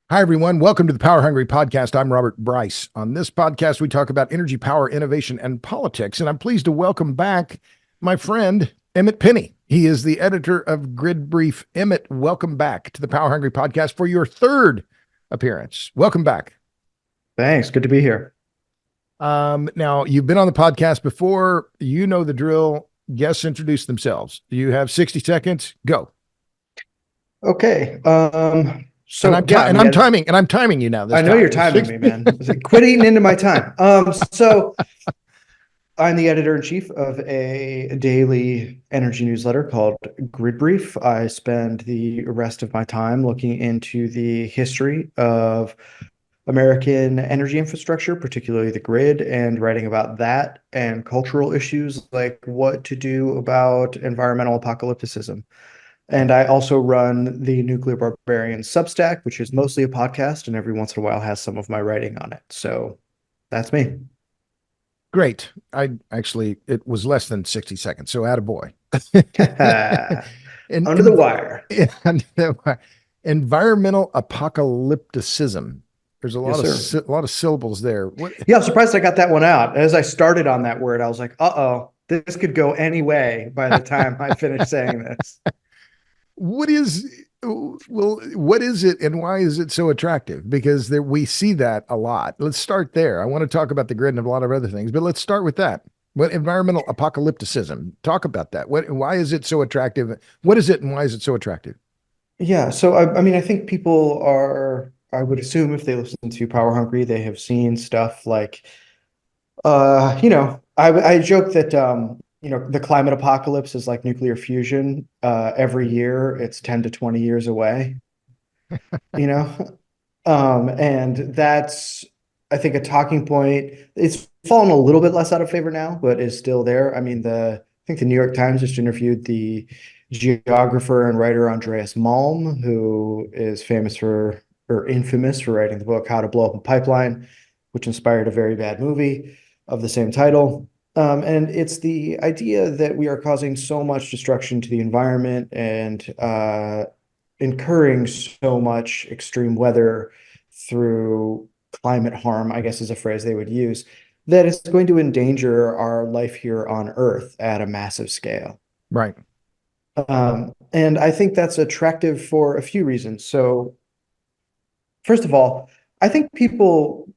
Hi, everyone. Welcome to the Power Hungry Podcast. I'm Robert Bryce. On this podcast, we talk about energy, power, innovation, and politics. And I'm pleased to welcome back my friend, Emmet Penney. He is the editor of Grid Brief. Emmet, welcome back to the Power Hungry Podcast for your third appearance. Welcome back. Thanks. Good to be here. Now, you've been on the podcast before. You know the drill. Guests introduce themselves. You have 60 seconds. Go. Okay. I'm timing you now. I know you're timing me, man. Quit eating into my time. So I'm the editor-in-chief of a daily energy newsletter called Grid Brief. I spend the rest of my time looking into the history of American energy infrastructure, particularly the grid, and writing about that and cultural issues like what to do about environmental apocalypticism. And I also run the Nuclear Barbarians Substack, which is mostly a podcast and every once in a while has some of my writing on it. So that's me. Great. It was less than 60 seconds. So attaboy. Under the wire. Environmental apocalypticism. There's a lot Yes, a lot of syllables there. Yeah, I'm surprised I got that one out. As I started on that word, I was like, uh-oh, this could go any way by the time I finish saying this. What is it and why is it so attractive? Because we see that a lot. Let's start there. I want to talk about the grid and a lot of other things, but let's start with that. What environmental apocalypticism? Talk about that. Why is it so attractive? What is it and why is it so attractive? Yeah, so I mean, I think people are, I would assume if they listen to Power Hungry, they have seen stuff like, I joke that, the climate apocalypse is like nuclear fusion. Every year it's 10 to 20 years away, you know? And that's, I think, a talking point. It's fallen a little bit less out of favor now, but is still there. I mean, I think the New York Times just interviewed the geographer and writer Andreas Malm, who is infamous for writing the book How to Blow Up a Pipeline, which inspired a very bad movie of the same title. And it's the idea that we are causing so much destruction to the environment and incurring so much extreme weather through climate harm, I guess is a phrase they would use, that it's going to endanger our life here on Earth at a massive scale. Right. And I think that's attractive for a few reasons. So, first of all, I think people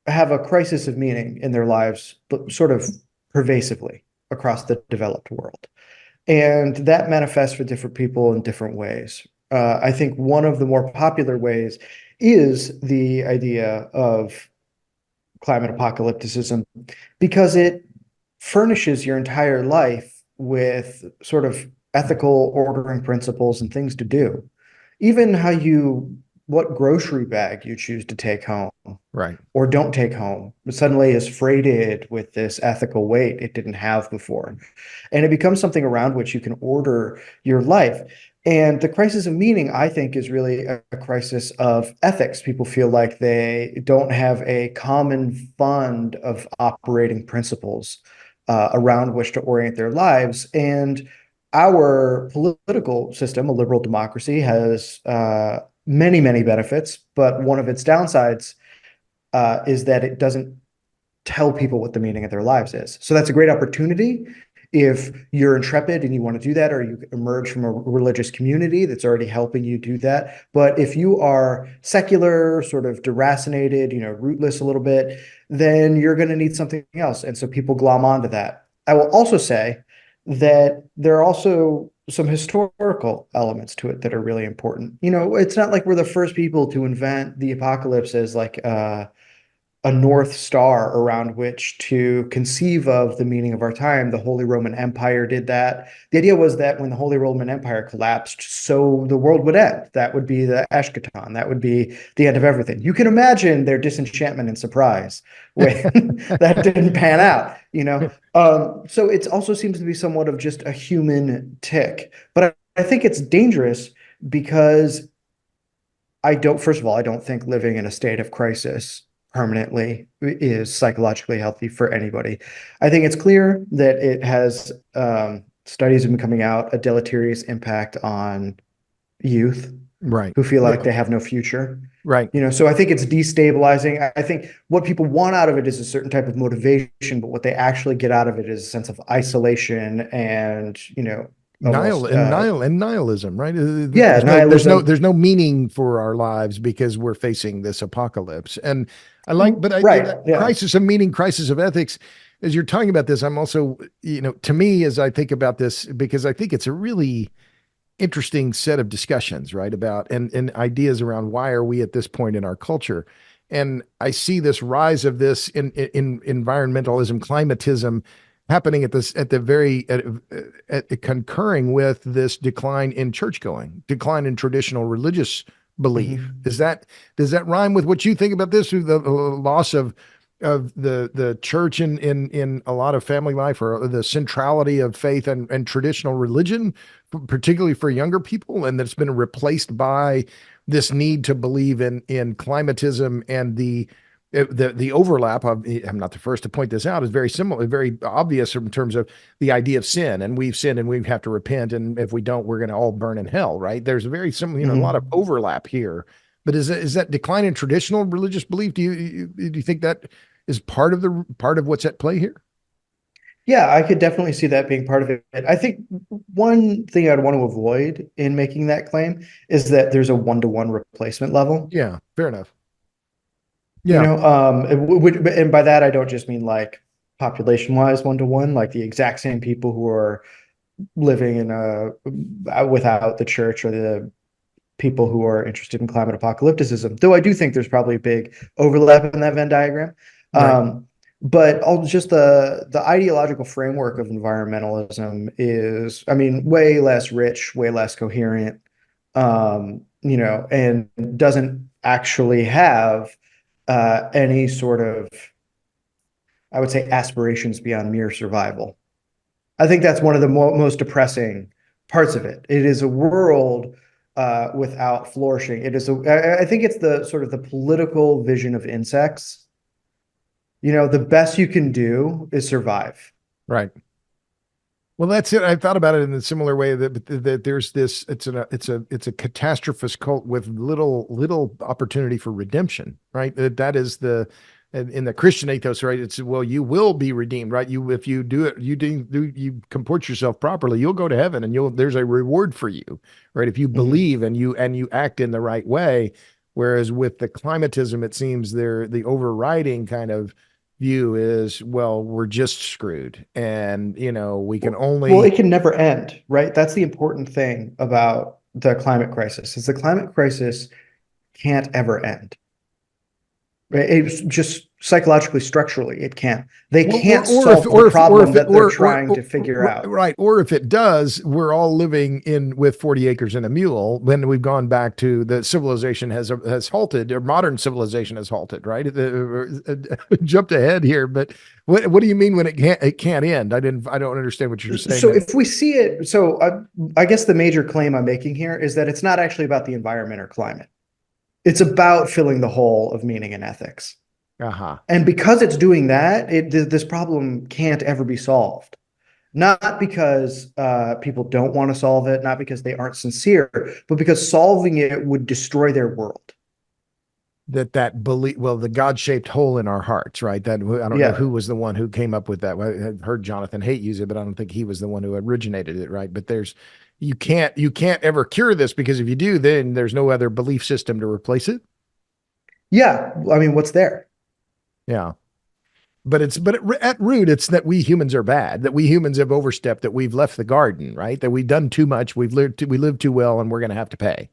have a crisis of meaning in their lives, but sort of pervasively across the developed world. And that manifests for different people in different ways. I think one of the more popular ways is the idea of climate apocalypticism because it furnishes your entire life with sort of ethical ordering principles and things to do. Even what grocery bag you choose to take home, right, or don't take home, suddenly is freighted with this ethical weight it didn't have before. And it becomes something around which you can order your life. And the crisis of meaning, I think, is really a crisis of ethics. People feel like they don't have a common fund of operating principles around which to orient their lives. And our political system, a liberal democracy, has many, many benefits, but one of its downsides is that it doesn't tell people what the meaning of their lives is. So that's a great opportunity if you're intrepid and you want to do that, or you emerge from a religious community that's already helping you do that. But if you are secular, sort of deracinated, rootless a little bit, then you're going to need something else. And so people glom onto that. I will also say that there are also some historical elements to it that are really important. It's not like we're the first people to invent the apocalypse as like a North Star around which to conceive of the meaning of our time. The Holy Roman Empire did that. The idea was that when the Holy Roman Empire collapsed, so the world would end. That would be the eschaton. That would be the end of everything. You can imagine their disenchantment and surprise when that didn't pan out, So it also seems to be somewhat of just a human tick. But I think it's dangerous because first of all, I don't think living in a state of crisis permanently is psychologically healthy for anybody. I think it's clear that it has studies have been coming out, a deleterious impact on youth Right. who feel like Yeah. they have no future. Right. So I think it's destabilizing. I think what people want out of it is a certain type of motivation, but what they actually get out of it is a sense of isolation and, almost Nihilism, right? yeah, nihilism. There's no meaning for our lives because we're facing this apocalypse. And Right. that Yeah. crisis of meaning, crisis of ethics. As you're talking about this, I'm also, to me, as I think about this, because I think it's a really interesting set of discussions, right? About and ideas around why are we at this point in our culture. And I see this rise of this in environmentalism, climatism happening at the very concurring with this decline in church going, decline in traditional religious belief. Mhm. Does that rhyme with what you think about this? The loss of the church in a lot of family life, or the centrality of faith and traditional religion, particularly for younger people, and that's been replaced by this need to believe in climatism and the overlap of, I'm not the first to point this out, is very similar, very obvious in terms of the idea of sin, and we've sinned and we have to repent, and if we don't, we're going to all burn in hell, right? There's a very similar, a lot of Mhm. overlap here. But is that decline in traditional religious belief? Do you think that is part of what's at play here? Yeah, I could definitely see that being part of it. I think one thing I'd want to avoid in making that claim is that there's a one-to-one replacement level. Yeah, fair enough. Yeah, And by that I don't just mean like population-wise one-to-one, like the exact same people who are living in a without the church, or the people who are interested in climate apocalypticism. Though I do think there's probably a big overlap in that Venn diagram. right. But all just the ideological framework of environmentalism is, I mean, way less rich, way less coherent, and doesn't actually have any sort of, I would say, aspirations beyond mere survival. I think that's one of the most depressing parts of it. It is a world without flourishing. I think it's the sort of the political vision of insects. The best you can do is survive. Right. Well, that's it. I thought about it in a similar way that there's this. It's a catastrophist cult with little opportunity for redemption. Right. That is the in the Christian ethos. Right. It's, well, you will be redeemed. Right. You, if you do it, you comport yourself properly, you'll go to heaven, and there's a reward for you. Right. If you Mhm. believe and you act in the right way. Whereas with the climatism, it seems the overriding kind of view is, well, we're just screwed, and we can Well, only. it can never end, right? That's the important thing about the climate crisis, is the climate crisis can't ever end. Right? It's just psychologically, structurally, it can't. They Well, can't solve the or problem if it, that they're trying to figure out. right, or if it does, we're all living in with 40 acres and a mule when we've gone back to the civilization has halted, or modern civilization has halted, right? Jumped ahead here, but what do you mean when it can't end? I don't understand what you're saying So there. if we see it, I guess the major claim I'm making here is that it's not actually about the environment or climate. It's about filling the hole of meaning and ethics. Uh-huh. And because it's doing that, this problem can't ever be solved. Not because people don't want to solve it, not because they aren't sincere, but because solving it would destroy their world. That belief, well, the God-shaped hole in our hearts, right? That, I don't know Yeah. who was the one who came up with that. I've heard Jonathan Haidt use it, but I don't think he was the one who originated it, right? But you can't ever cure this, because if you do, then there's no other belief system to replace it. Yeah. I mean, what's there? Yeah. But at root, it's that we humans are bad, that we humans have overstepped, that we've left the garden, right? That we've done too much, we live too well, and we're going to have to pay.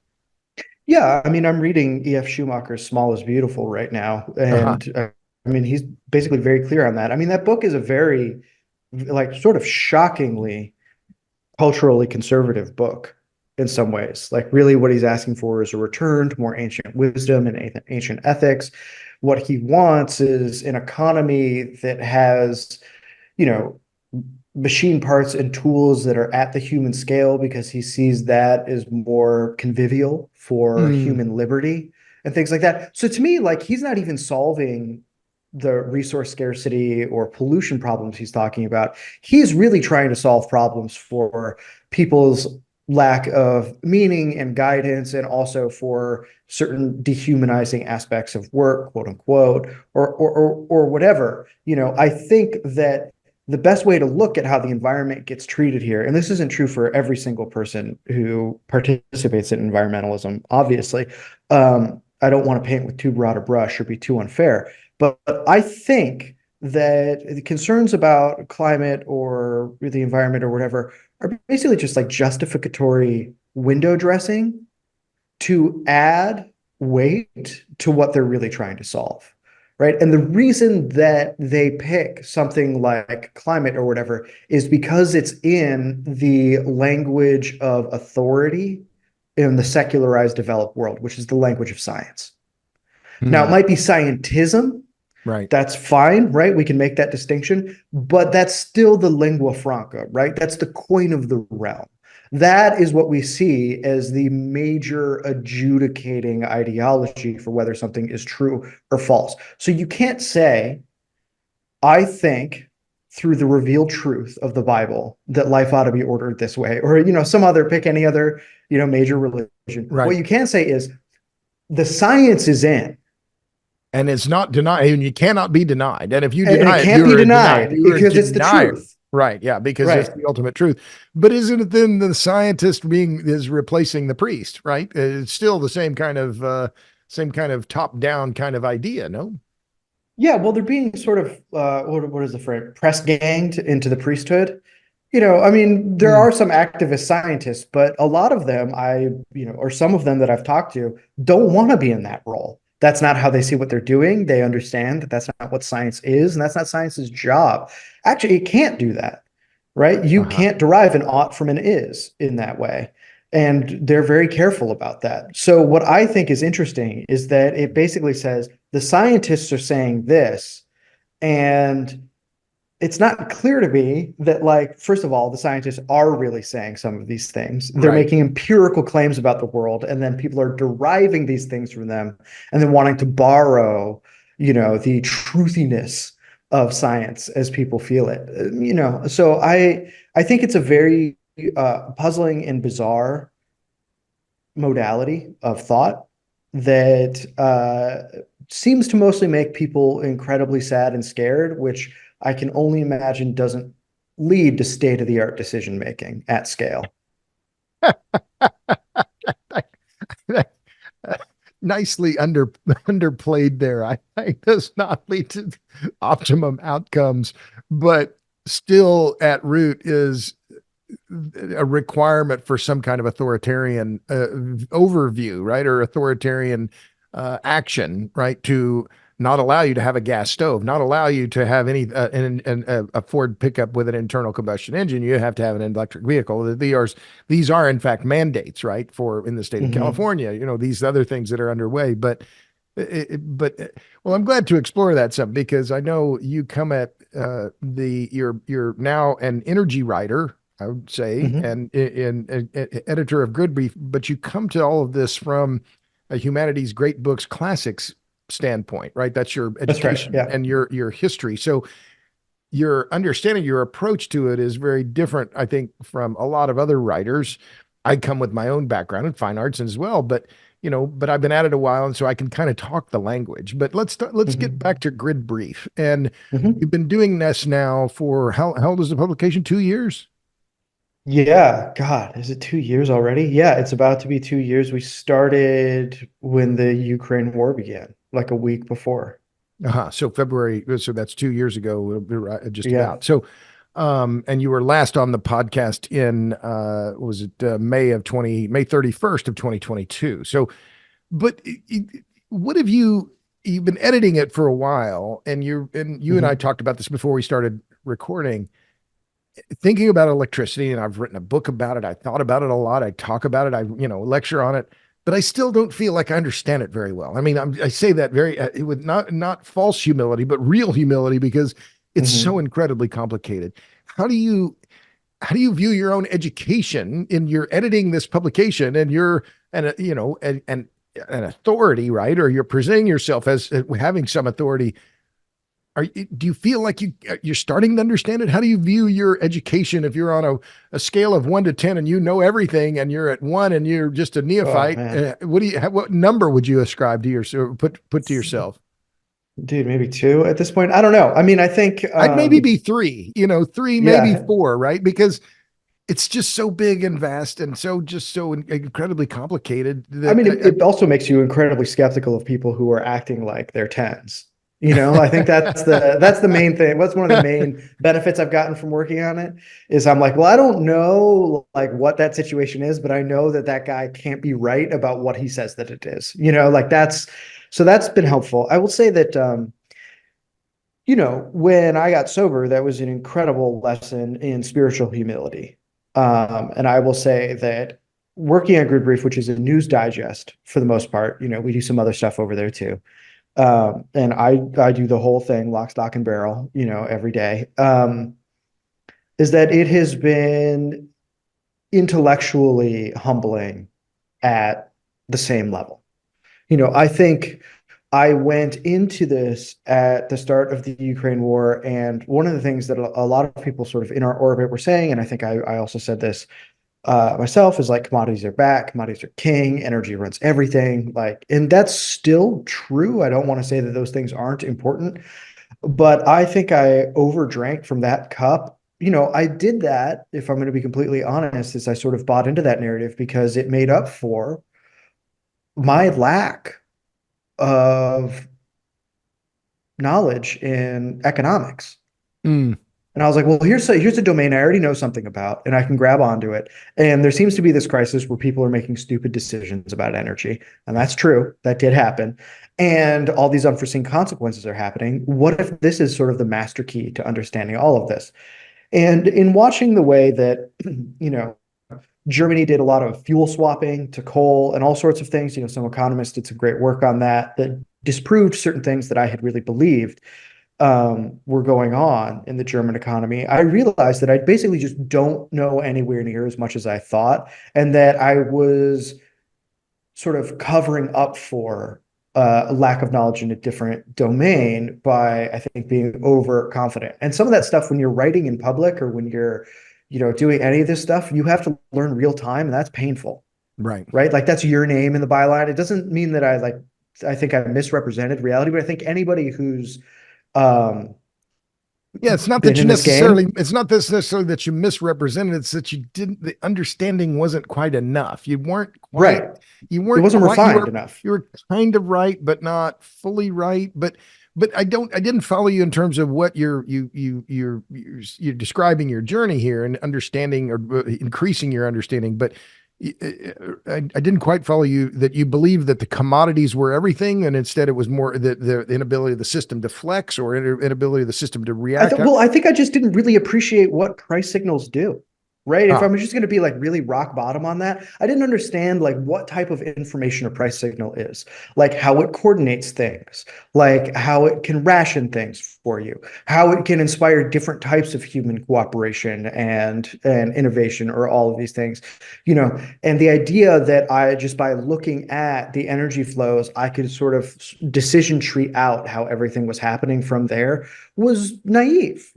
Yeah. I mean, I'm reading E.F. Schumacher's Small is Beautiful right now. Uh-huh. And I mean, he's basically very clear on that. I mean, that book is a very, like, sort of shockingly culturally conservative book in some ways. Like, really, what he's asking for is a return to more ancient wisdom and ancient ethics. What he wants is an economy that has, you know, machine parts and tools that are at the human scale, because he sees that as more convivial for Mm, human liberty and things like that. So to me, like, he's not even solving the resource scarcity or pollution problems he's talking about. He's really trying to solve problems for people's lack of meaning and guidance, and also for certain dehumanizing aspects of work, quote unquote, or whatever. I think that the best way to look at how the environment gets treated here, and this isn't true for every single person who participates in environmentalism, obviously. I don't want to paint with too broad a brush or be too unfair, but I think that the concerns about climate or the environment or whatever are basically just like justificatory window dressing to add weight to what they're really trying to solve. Right. And the reason that they pick something like climate or whatever is because it's in the language of authority in the secularized developed world, which is the language of science. Now, it Hmm. might be scientism. Right. That's fine, right? We can make that distinction, but that's still the lingua franca, right? That's the coin of the realm. That is what we see as the major adjudicating ideology for whether something is true or false. So you can't say, I think through the revealed truth of the Bible that life ought to be ordered this way, or, some other, pick any other, major religion. What Right. you can say is the science is in. And it's not denied, and you cannot be denied. And if you And it deny it, can't be you're a denier. denied You're a because it's the denier. truth. Right. Yeah. Because it's Right. the ultimate truth. But isn't it then the scientist is replacing the priest? Right. It's still the same kind of top down kind of idea. No. Yeah, well, they're being sort of what is the phrase? Press ganged into the priesthood. I mean, there Hmm. are some activist scientists, but a lot of them, or some of them that I've talked to, don't want to be in that role. That's not how they see what they're doing. They understand that that's not what science is, and that's not science's job. Actually, it can't do that, right? You Uh-huh. can't derive an ought from an is in that way. And they're very careful about that. So, what I think is interesting is that it basically says the scientists are saying this, and it's not clear to me that, like, first of all, the scientists are really saying some of these things. They're Right. making empirical claims about the world, and then people are deriving these things from them and then wanting to borrow, the truthiness of science as people feel it. So I think it's a very puzzling and bizarre modality of thought that seems to mostly make people incredibly sad and scared, which I can only imagine doesn't lead to state-of-the-art decision making at scale. Nicely underplayed there. I think does not lead to optimum outcomes, but still at root is a requirement for some kind of authoritarian overview, right? Or authoritarian action, right? To not allow you to have a gas stove, not allow you to have a Ford pickup with an internal combustion engine. You have to have an electric vehicle. These are in fact mandates, right? For in the state of Mm-hmm. California, these other things that are underway, well, I'm glad to explore that some because I know you come at you're now an energy writer, I would say, Mm-hmm. and in editor of Grid Brief, but you come to all of this from a humanities great books classics standpoint, right? That's your That's right. education Yeah. and your history. So your understanding, your approach to it is very different, I think, from a lot of other writers. I come with my own background in fine arts as well, but I've been at it a while, and so I can kind of talk the language. But let's get Mm-hmm. back to Grid Brief, and Mm-hmm. you've been doing this now for how old is the publication? 2 years? Yeah. God, is it 2 years already? Yeah, it's about to be 2 years. We started when the Ukraine war began, like a week before. Uh-huh. So February, so that's 2 years ago, just Yeah. about. So, and you were last on the podcast in, was it May 31st of 2022. So, but what have you've been editing it for a while, and you and I Mm-hmm. talked about this before we started recording, thinking about electricity, and I've written a book about it. I thought about it a lot. I talk about it. I, lecture on it, but I still don't feel like I understand it very well. I mean, I say that very with not false humility, but real humility because it's so Mm-hmm. incredibly complicated. How do you how do you view your own education in your editing this publication and you're and an authority, right? Or you're presenting yourself as having some authority. do you feel like you're starting to understand it? How do you view your education if you're on a scale of 1 to 10 and you know everything and you're at 1 and you're just a Oh neophyte? man, What number would you ascribe to put to yourself? dude, maybe two at this point. I don't know. I mean, I think, I'd maybe be 3, 3, maybe yeah. 4, right? Because it's just so big and vast and so incredibly complicated I that mean, it also makes you incredibly skeptical of people who are acting like they're tens. I think that's the main thing. What's one of the main benefits I've gotten from working on it is I'm like, well, I don't know like what that situation is, but I know that that guy can't be right about what he says that it is. Like that's been helpful. I will say that when I got sober, that was an incredible lesson in spiritual humility. And I will say that working at Grid Brief, which is a news digest for the most part, we do some other stuff over there too. And I do the whole thing, lock, stock, and barrel, every day. Is that it has been intellectually humbling at the same level. I think I went into this at the start of the Ukraine war, and one of the things that a lot of people sort of in our orbit were saying, and I think I also said this myself, is like commodities are back, commodities are king, energy runs everything. Like, and that's still true. I don't want to say that those things aren't important, but I think I overdrank from that cup. I did that, if I'm going to be completely honest, is I sort of bought into that narrative because it made up for my lack of knowledge in economics. Mm, And I was like, well, here's a domain I already know something about, and I can grab onto it. And there seems to be this crisis where people are making stupid decisions about energy. And that's true. That did happen. And all these unforeseen consequences are happening. What if this is sort of the master key to understanding all of this? And in watching the way that, you know, Germany did a lot of fuel swapping to coal and all sorts of things. Some economists did some great work on that disproved certain things that I had really believed were going on in the German economy. I realized that I basically just don't know anywhere near as much as I thought, and that I was sort of covering up for a lack of knowledge in a different domain by, I think, being overconfident. And some of that stuff, when you're writing in public or when you're, doing any of this stuff, you have to learn real time, and that's painful, right. right? Like that's your name in the byline. It doesn't mean that I think I misrepresented reality, but I think anybody who's um, Yeah, it's not been that you in this necessarily, game, it's not this necessarily that you misrepresented, it's that you didn't, the understanding wasn't quite enough. right? You It weren't wasn't quite, refined enough. you were kind of right, but not fully right. But I didn't follow you in terms of what you're describing your journey here and understanding or increasing your understanding. But I didn't quite follow you that you believe that the commodities were everything, and instead it was more the inability of the system to flex or inability of the system to I react. thought, well, I think I just didn't really appreciate what price signals do. Right. If Ah, I'm just going to be like really rock bottom on that, I didn't understand like what type of information a price signal is, like how it coordinates things, like how it can ration things for you, how it can inspire different types of human cooperation and innovation, or all of these things, and the idea that I just by looking at the energy flows, I could sort of decision tree out how everything was happening from there was naive.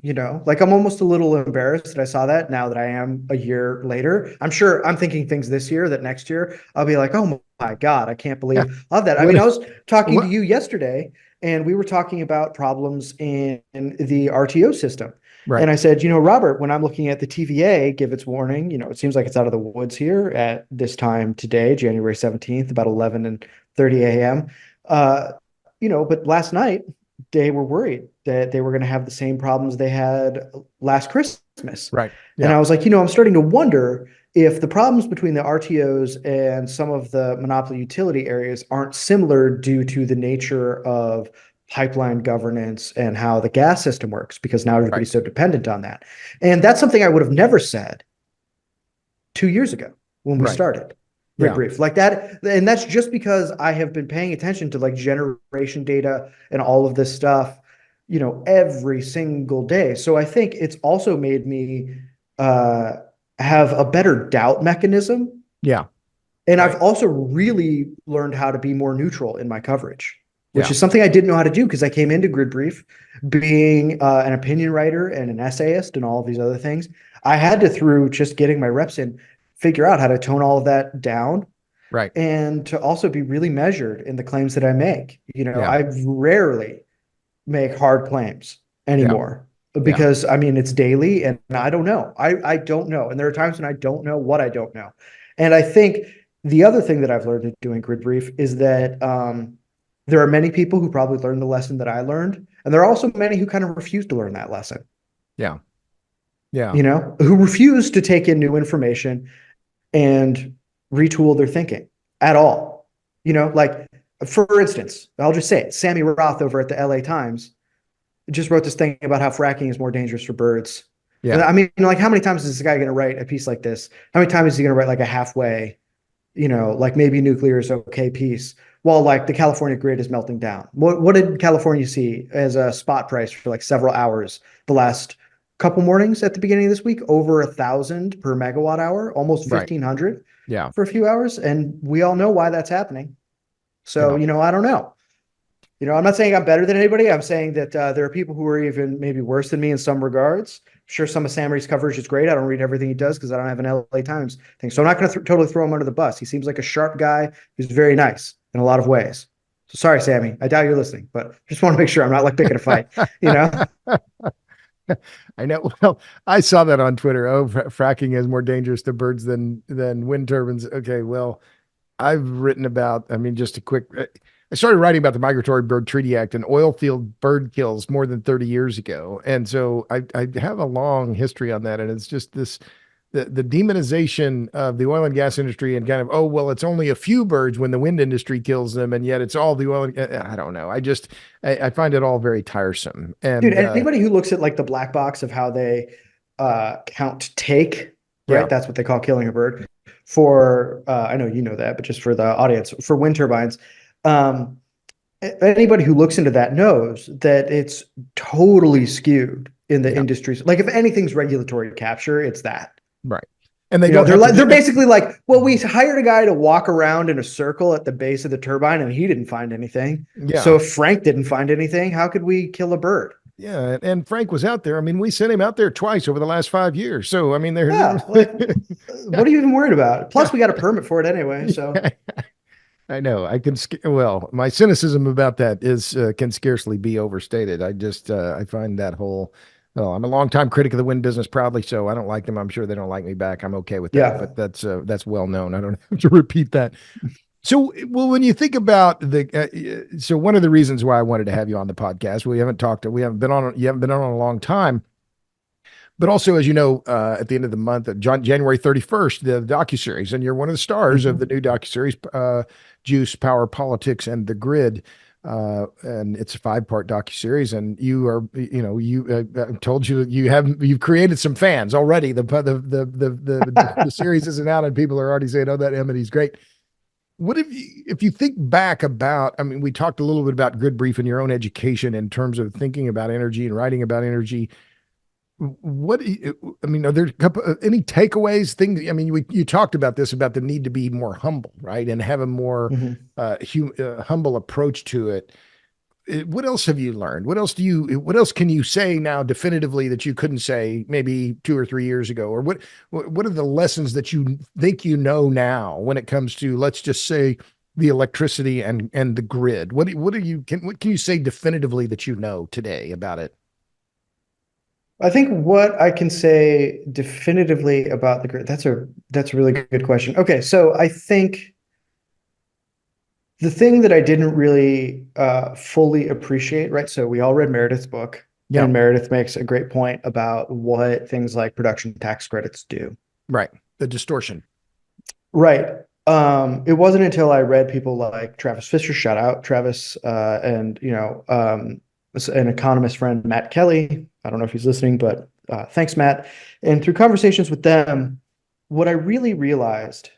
Like I'm almost a little embarrassed that I saw that now that I am a year later. I'm sure I'm thinking things this year that next year I'll be like, oh my God, I can't yeah. believe all of that. I mean, What? I was talking to What? you yesterday and we were talking about problems in the RTO system. Right. And I said, Robert, when I'm looking at the TVA, give its warning, it seems like it's out of the woods here at this time today, January 17th, about 11 and 30 a.m. But last night they were worried that they were going to have the same problems they had last Christmas. Right. And Yeah. I was like, I'm starting to wonder if the problems between the RTOs and some of the monopoly utility areas aren't similar due to the nature of pipeline governance and how the gas system works, because now Right. everybody's so dependent on that. And that's something I would have never said 2 years ago when we Right. started Grid Yeah. Brief like that. And that's just because I have been paying attention to like generation data and all of this stuff, every single day. So I think it's also made me uh, have a better doubt mechanism. Yeah. And I've Right. also really learned how to be more neutral in my coverage. which is something I didn't know how to do because I came into Grid Brief being an opinion writer and an essayist and all of these other things. I had to, through just getting my reps in, figure out how to tone all of that down Right. and to also be really measured in the claims that I make. Yeah. I rarely make hard claims Yeah. anymore Yeah. because I mean it's daily and I don't know. I don't know. And there are times when I don't know what I don't know. And I think the other thing that I've learned in doing Grid Brief is that there are many people who probably learned the lesson that I learned. And there are also many who kind of refuse to learn that lesson. Yeah. Yeah. Who refuse to take in new information and retool their thinking at all. Like for instance, I'll just say it, Sammy Roth over at the LA Times just wrote this thing about how fracking is more dangerous for birds. And Yeah. I mean, like how many times is this guy going to write a piece like this? How many times is he going to write like a halfway, like maybe nuclear is okay piece? While like the California grid is melting down. What did California see as a spot price for like several hours the last couple mornings at the beginning of this week? Over 1,000 per megawatt hour, almost Right. 1,500 Yeah. for a few hours. And we all know why that's happening. So, Yeah. I don't know. I'm not saying I'm better than anybody. I'm saying that there are people who are even maybe worse than me in some regards. Sure, some of Sammy's coverage is great. I don't read everything he does because I don't have an LA Times thing. So I'm not going to totally throw him under the bus. He seems like a sharp guy who's very nice in a lot of ways. So sorry, Sammy. I doubt you're listening, but just want to make sure I'm not like picking a fight, I know. Well, I saw that on Twitter. Oh, fracking is more dangerous to birds than wind turbines. Okay, well, I've written about. I mean, just a quick. I started writing about the Migratory Bird Treaty Act and oil field bird kills more than 30 years ago, and so I have a long history on that. And it's just this the demonization of the oil and gas industry and kind of, oh, well, it's only a few birds when the wind industry kills them, and yet it's all the oil. I don't know. I find it all very tiresome. dude, And anybody who looks at like the black box of how they count take, yeah, right? That's what they call killing a bird. For I know you know that, but just for the audience, for wind turbines, um, anybody who looks into that knows that it's totally skewed in the yeah, industries. Like if anything's regulatory capture, it's that. right. And they don't They're have to like do they're basically like, well, we hired a guy to walk around in a circle at the base of the turbine and he didn't find anything. yeah. So if Frank didn't find anything, how could we kill a bird? Yeah, and Frank was out there. I mean, we sent him out there twice over the last 5 years. So I mean, Yeah, like yeah, what are you even worried about? yeah, Plus, we got a permit for it anyway. So I know. Well, my cynicism about that is can scarcely be overstated. I find that whole. Well, I'm a longtime critic of the wind business, proudly so. I don't like them. I'm sure they don't like me back. I'm okay with that, yeah, but that's well known. I don't have to repeat that. So, well, when you think about so one of the reasons why I wanted to have you on the podcast, you haven't been on a long time, but also, as you know, at the end of the month, January 31st, the docuseries, and you're one of the stars of the new docuseries, Juice, Power, Politics, and the Grid. And it's a 5-part docuseries, and you are, I told you you've created some fans already. The series isn't out, and people are already saying, "Oh, that Emmet, he's great." What if you think back about, I mean, we talked a little bit about Grid Brief and your own education in terms of thinking about energy and writing about energy. I mean, are there any takeaways, things? I mean, you talked about this, about the need to be more humble, right? And have a more Mhm. humble approach to it. What else have you learned? What else can you say now definitively that you couldn't say maybe 2 or 3 years ago? Or what are the lessons that you think you know now when it comes to, let's just say, the electricity and the grid? What can you say definitively that you know today about it? I think what I can say definitively about the grid, that's a really good question. Okay, so I think the thing that I didn't really fully appreciate, right? So we all read Meredith's book, Yeah, and Meredith makes a great point about what things like production tax credits do. right. The distortion. Right. It wasn't until I read people like Travis Fisher, shout out Travis, and an economist friend, Matt Kelly. I don't know if he's listening, but thanks, Matt. And through conversations with them, what I really realized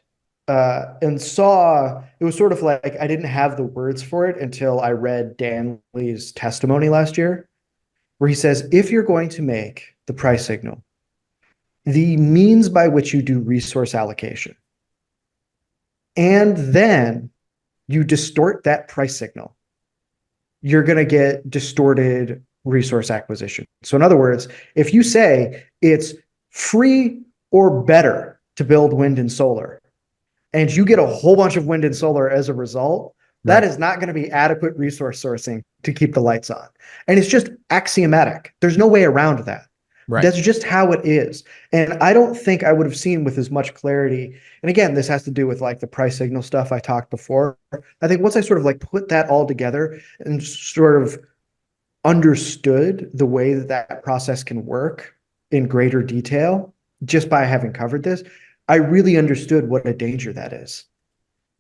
and saw, it was sort of like I didn't have the words for it until I read Dan Lee's testimony last year, where he says, if you're going to make the price signal, the means by which you do resource allocation, and then you distort that price signal, you're going to get distorted resource acquisition. So in other words, if you say it's free or better to build wind and solar, and you get a whole bunch of wind and solar as a result, that Right. is not going to be adequate resource sourcing to keep the lights on. And it's just axiomatic. There's no way around that. Right. That's just how it is. And I don't think I would have seen with as much clarity. And again, this has to do with like the price signal stuff I talked before. I think once I sort of like put that all together and sort of understood the way that that process can work in greater detail, just by having covered this, I really understood what a danger that is.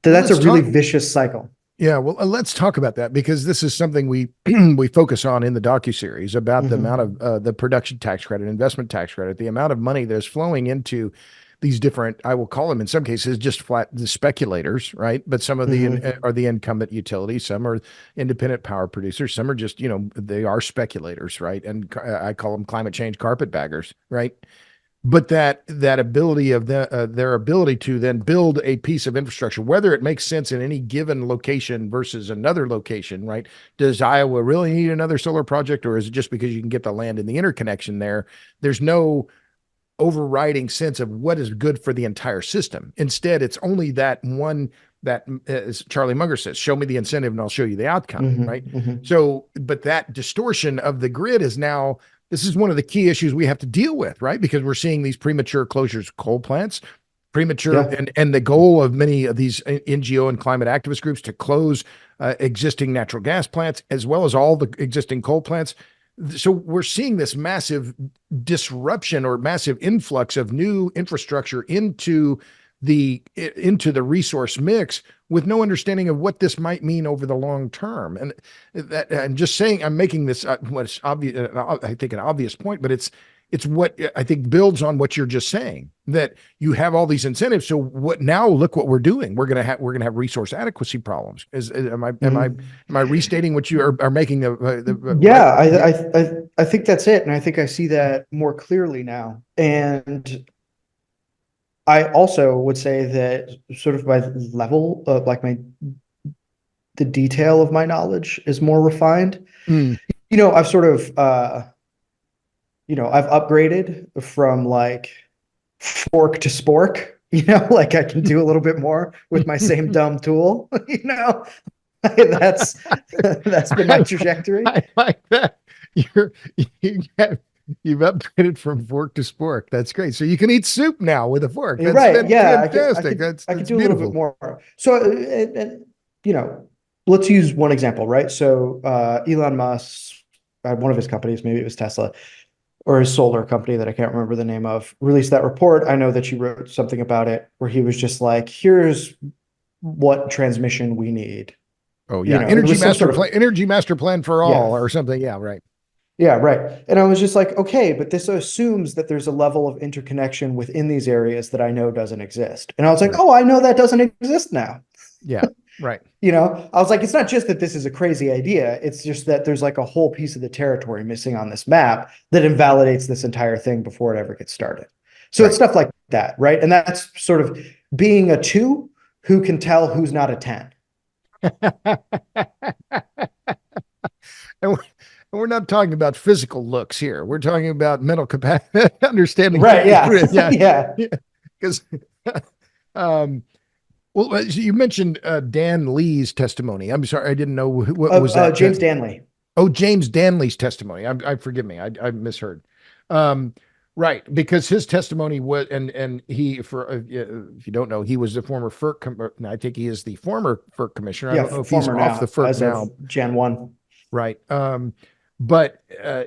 So Well, that's a let's really talk. vicious cycle. Yeah, well, let's talk about that because this is something we we focus on in the docuseries about the amount Mm-hmm. of the production tax credit, investment tax credit, the amount of money that is flowing into these different, I will call them in some cases just flat the speculators, right? But some of the Mm-hmm. are the incumbent utilities, some are independent power producers, some are just, they are speculators, right? And I call them climate change carpetbaggers, right? But that ability of their ability to then build a piece of infrastructure, whether it makes sense in any given location versus another location, right? Does Iowa really need another solar project, or is it just because you can get the land and the interconnection there? There's no overriding sense of what is good for the entire system. Instead, it's only that one that, as Charlie Munger says, show me the incentive and I'll show you the outcome, right? Mm-hmm. Mm-hmm. So, but that distortion of the grid is now, this is one of the key issues we have to deal with, right? Because we're seeing these premature closures of coal plants, premature, Yeah. and the goal of many of these NGO and climate activist groups to close existing natural gas plants as well as all the existing coal plants. So we're seeing this massive disruption or massive influx of new infrastructure into the resource mix with no understanding of what this might mean over the long term. And that, and just saying, I'm making this what's obvious, I think an obvious point, but it's what I think builds on what you're just saying, that you have all these incentives. So what now? Look what we're doing. We're gonna have resource adequacy problems. Am I am I Mm-hmm. am I restating what you are making the right? Yeah, I think that's it. And I think I see that more clearly now. And I also would say that sort of my level of like the detail of my knowledge is more refined. Mm. I've sort of I've upgraded from like fork to spork, like I can do a little bit more with my same dumb tool, that's that's been my I, trajectory. I like that. You're you have, you've upgraded from fork to spork. That's great. So you can eat soup now with a fork. You're That's right. been Yeah, fantastic. That's I could that's do a little bit beautiful. more. So, you know, let's use one example, right? So, Elon Musk, one of his companies, maybe it was Tesla or his solar company that I can't remember the name of, released that report. I know that you wrote something about it where he was just like, here's what transmission we need. Oh yeah, And it was some sort of, energy master plan for yeah, all, or something. Yeah, right. yeah, right. And I was just like, okay, but this assumes that there's a level of interconnection within these areas that I know doesn't exist. And I was like, Right. oh, I know that doesn't exist now. Yeah. Right. I was like, it's not just that this is a crazy idea. It's just that there's like a whole piece of the territory missing on this map that invalidates this entire thing before it ever gets started. So it's Right. stuff like that, right? And that's sort of being a two who can tell who's not a 10. And we're not talking about physical looks here. We're talking about mental capacity, understanding Right. the Yeah. grid. Yeah. Yeah. Yeah. Because, um, well, you mentioned Dan Lee's testimony. I'm sorry, I didn't know what was that. James Danley. Oh, James Danley's testimony. I forgive me. I misheard. Um, right, because his testimony was, and he, for if you don't know, he was the former I think he is the former FERC commissioner. I Yeah. don't know if he's Former off the now, FERC as now. of Jan 1. Right. But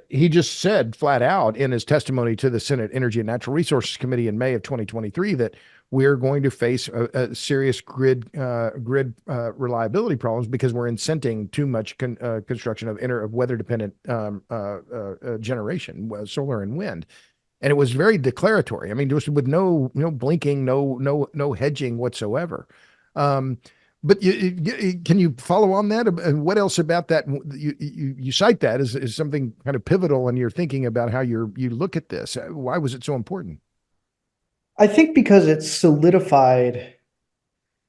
he just said flat out in his testimony to the Senate Energy and Natural Resources Committee in May of 2023 that we're going to face a serious grid reliability problems because we're incenting too much construction of weather dependent generation, solar and wind. And it was very declaratory. I mean, just with no blinking, no hedging whatsoever. Um, but can you follow on that? And what else about that? You cite that as something kind of pivotal in your thinking about how you look at this. Why was it so important? I think because it solidified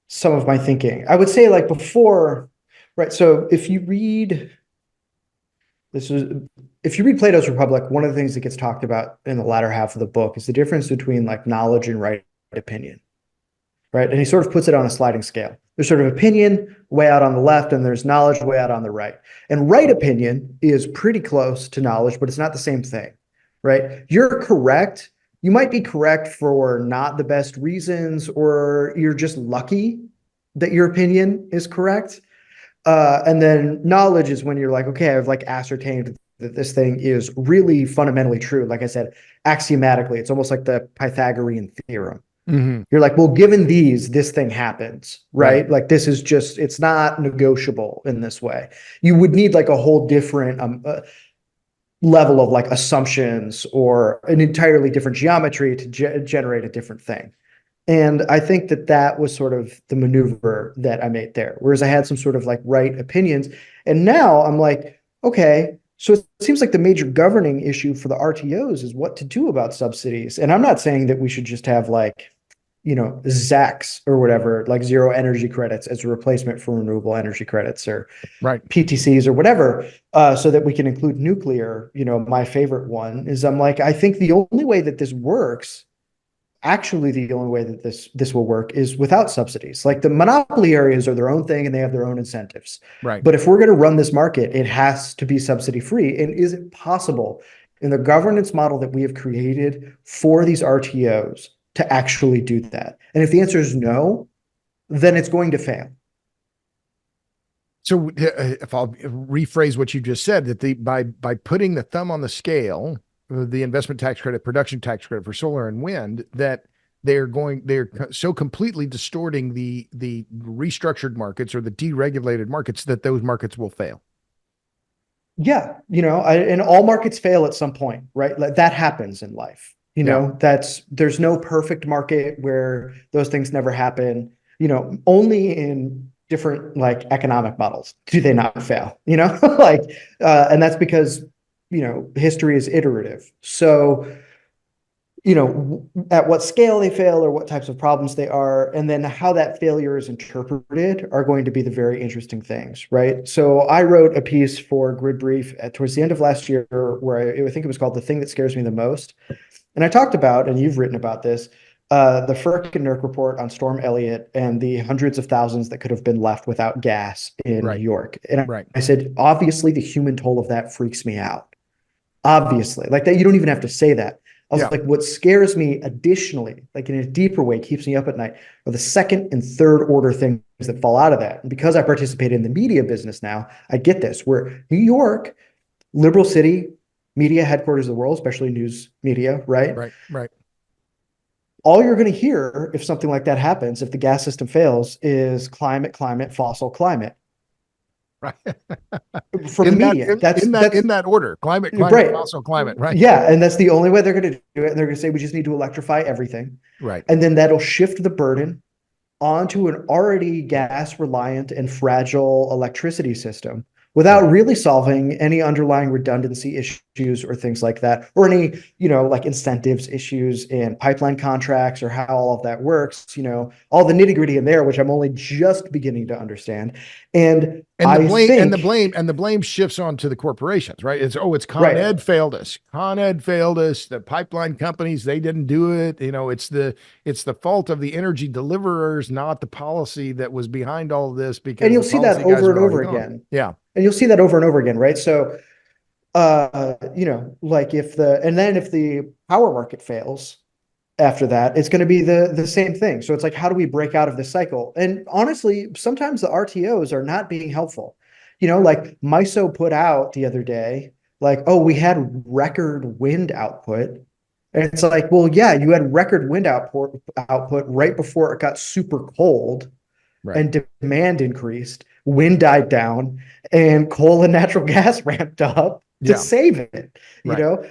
some of my thinking. I would say like before, right? So if you read This is, if you read Plato's Republic, one of the things that gets talked about in the latter half of the book is the difference between like knowledge and right opinion, right? And he sort of puts it on a sliding scale. There's sort of opinion way out on the left, and there's knowledge way out on the right. And right opinion is pretty close to knowledge, but it's not the same thing, right? You're correct. You might be correct for not the best reasons, or you're just lucky that your opinion is correct. And then knowledge is when you're like, okay, I've like ascertained that this thing is really fundamentally true. Like I said, axiomatically, it's almost like the Pythagorean theorem. Mm-hmm. You're like, well, given these, this thing happens, right? Right. Like this is just, it's not negotiable in this way. You would need like a whole different level of like assumptions or an entirely different geometry to generate a different thing. And I think that that was sort of the maneuver that I made there. Whereas I had some sort of like right opinions. And now I'm like, okay, so it seems like the major governing issue for the RTOs is what to do about subsidies. And I'm not saying that we should just have like, ZACs or whatever, like zero energy credits as a replacement for renewable energy credits, or Right. PTCs or whatever, so that we can include nuclear. My favorite one is, I'm like, I think the only way that this works, actually the only way that this will work, is without subsidies. Like the monopoly areas are their own thing and they have their own incentives. Right. But if we're going to run this market, it has to be subsidy free. And is it possible in the governance model that we have created for these RTOs to actually do that? And if the answer is no, then it's going to fail. So if I'll rephrase what you just said, that by putting the thumb on the scale, the investment tax credit, production tax credit for solar and wind, that they're so completely distorting the restructured markets or the deregulated markets that those markets will fail. Yeah, and all markets fail at some point, right? Like that happens in life. There's no perfect market where those things never happen. Only in different like economic models do they not fail. Like, and that's because history is iterative. So, at what scale they fail or what types of problems they are, and then how that failure is interpreted are going to be the very interesting things, right? So I wrote a piece for Grid Brief towards the end of last year where I think it was called "The Thing That Scares Me the Most." And I talked about, and you've written about this, the FERC and NERC report on Storm Elliott and the hundreds of thousands that could have been left without gas in New York. And I said, obviously, the human toll of that freaks me out. Obviously, like that, you don't even have to say that. I was like, what scares me additionally, like in a deeper way, keeps me up at night, are the second and third order things that fall out of that. And because I participate in the media business now, I get this, where New York, liberal city, media headquarters of the world, especially news media, right? Right. All you're going to hear if something like that happens, if the gas system fails, is climate, fossil, climate. Right. From the media. That's in that order. Climate, right. fossil, climate, right? Yeah. And that's the only way they're going to do it. And they're going to say, we just need to electrify everything. Right. And then that'll shift the burden onto an already gas reliant and fragile electricity system without really solving any underlying redundancy issues or things like that, or any, like incentives issues in pipeline contracts or how all of that works, all the nitty gritty in there, which I'm only just beginning to understand. And the blame shifts onto the corporations, right? It's Con Ed failed us. Con Ed failed us. The pipeline companies, they didn't do it. It's the fault of the energy deliverers, not the policy that was behind all of this. Because and you'll see that over and over again. Yeah. And you'll see that over and over again, right? So, like if the power market fails after that, it's going to be the same thing. So it's like, how do we break out of this cycle? And honestly, sometimes the RTOs are not being helpful. Like MISO put out the other day, like, oh, we had record wind output. And it's like, well, yeah, you had record wind output right before it got super cold. Right. And demand increased, wind died down, and coal and natural gas ramped up to save it,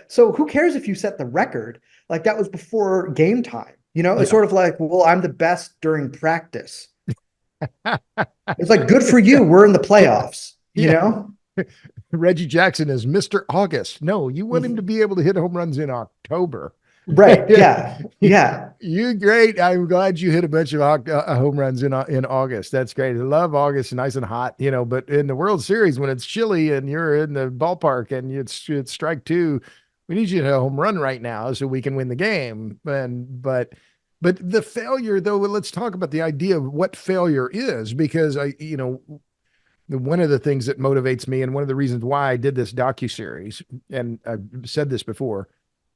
So who cares if you set the record? Like that was before game time, It's sort of like, well, I'm the best during practice. It's like, good for you. We're in the playoffs, Reggie Jackson is Mr. August. No, you want him to be able to hit home runs in October. Right. Yeah. Yeah. You great. I'm glad you hit a bunch of home runs in August. That's great. I love August, nice and hot, but in the World Series when it's chilly and you're in the ballpark and it's strike two, we need you to hit a home run right now so we can win the game. But the failure though, let's talk about the idea of what failure is, because one of the things that motivates me and one of the reasons why I did this docuseries, and I've said this before,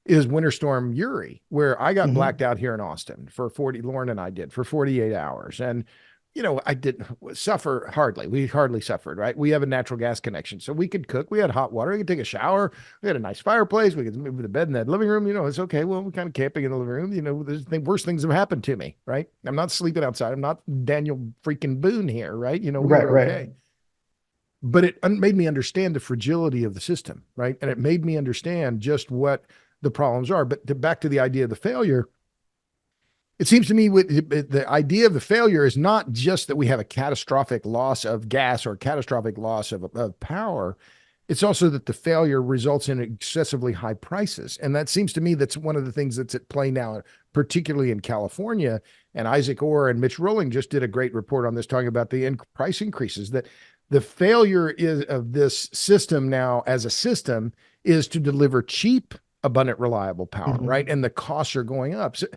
is Winter Storm Uri, where I got blacked out here in Austin for 40, Lauren and I did for 48 hours. And, I didn't suffer hardly. We hardly suffered, right? We have a natural gas connection. So we could cook. We had hot water. We could take a shower. We had a nice fireplace. We could move the bed in that living room. It's okay. Well, we're kind of camping in the living room. There's worst things have happened to me, right? I'm not sleeping outside. I'm not Daniel freaking Boone here, right? We Right. were Right. okay. But it made me understand the fragility of the system, right? And it made me understand just what the problems are. But back to the idea of the failure, it seems to me the idea of the failure is not just that we have a catastrophic loss of gas or catastrophic loss of power. It's also that the failure results in excessively high prices. And that seems to me that's one of the things that's at play now, particularly in California. And Isaac Orr and Mitch Rolling just did a great report on this, talking about the price increases. That the failure is of this system now as a system is to deliver cheap, abundant, reliable power, right? And the costs are going up. So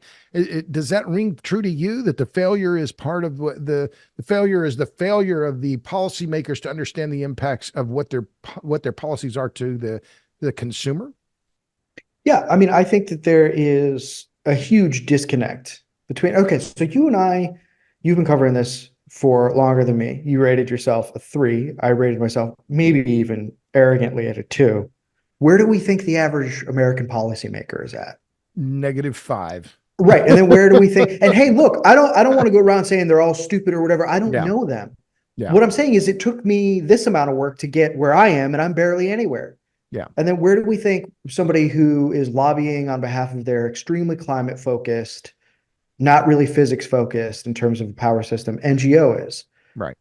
does that ring true to you, that the failure is part of what the failure is the failure of the policymakers to understand the impacts of what their policies are to the consumer? Yeah. I mean, I think that there is a huge disconnect between, okay, so you've been covering this for longer than me. You rated yourself a 3. I rated myself maybe even arrogantly at a 2. Where do we think the average American policymaker is at? -5. Right. And then where do we think? And hey, look, I don't want to go around saying they're all stupid or whatever. I don't Yeah. know them. Yeah. What I'm saying is it took me this amount of work to get where I am, and I'm barely anywhere. Yeah. And then where do we think somebody who is lobbying on behalf of their extremely climate focused, not really physics focused in terms of a power system, NGO is? Right.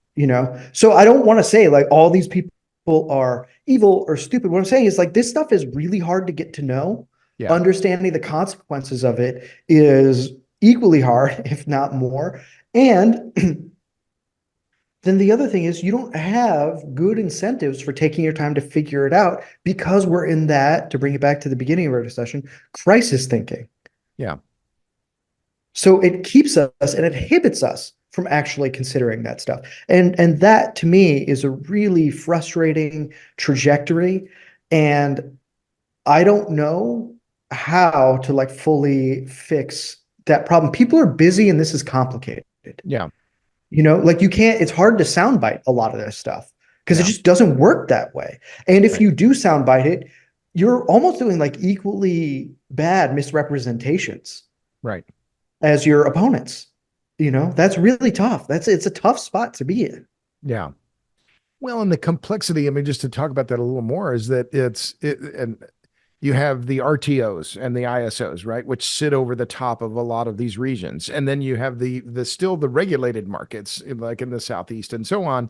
So I don't want to say like all these people are evil or stupid. What I'm saying is like this stuff is really hard to get to know. Yeah. Understanding the consequences of it is equally hard, if not more. And then the other thing is you don't have good incentives for taking your time to figure it out because we're in that, to bring it back to the beginning of our discussion, crisis thinking. Yeah. So it keeps us and it inhibits us from actually considering that stuff. And that to me is a really frustrating trajectory. And I don't know how to like fully fix that problem. People are busy and this is complicated. Yeah. Like it's hard to soundbite a lot of this stuff because it Yeah. just doesn't work that way. And if Right. you do soundbite it, you're almost doing like equally bad misrepresentations Right. as your opponents. That's really tough. It's a tough spot to be in. Yeah. Well, and the complexity, I mean, just to talk about that a little more, is that and you have the RTOs and the ISOs, right, which sit over the top of a lot of these regions. And then you have the still the regulated markets, like in the Southeast and so on.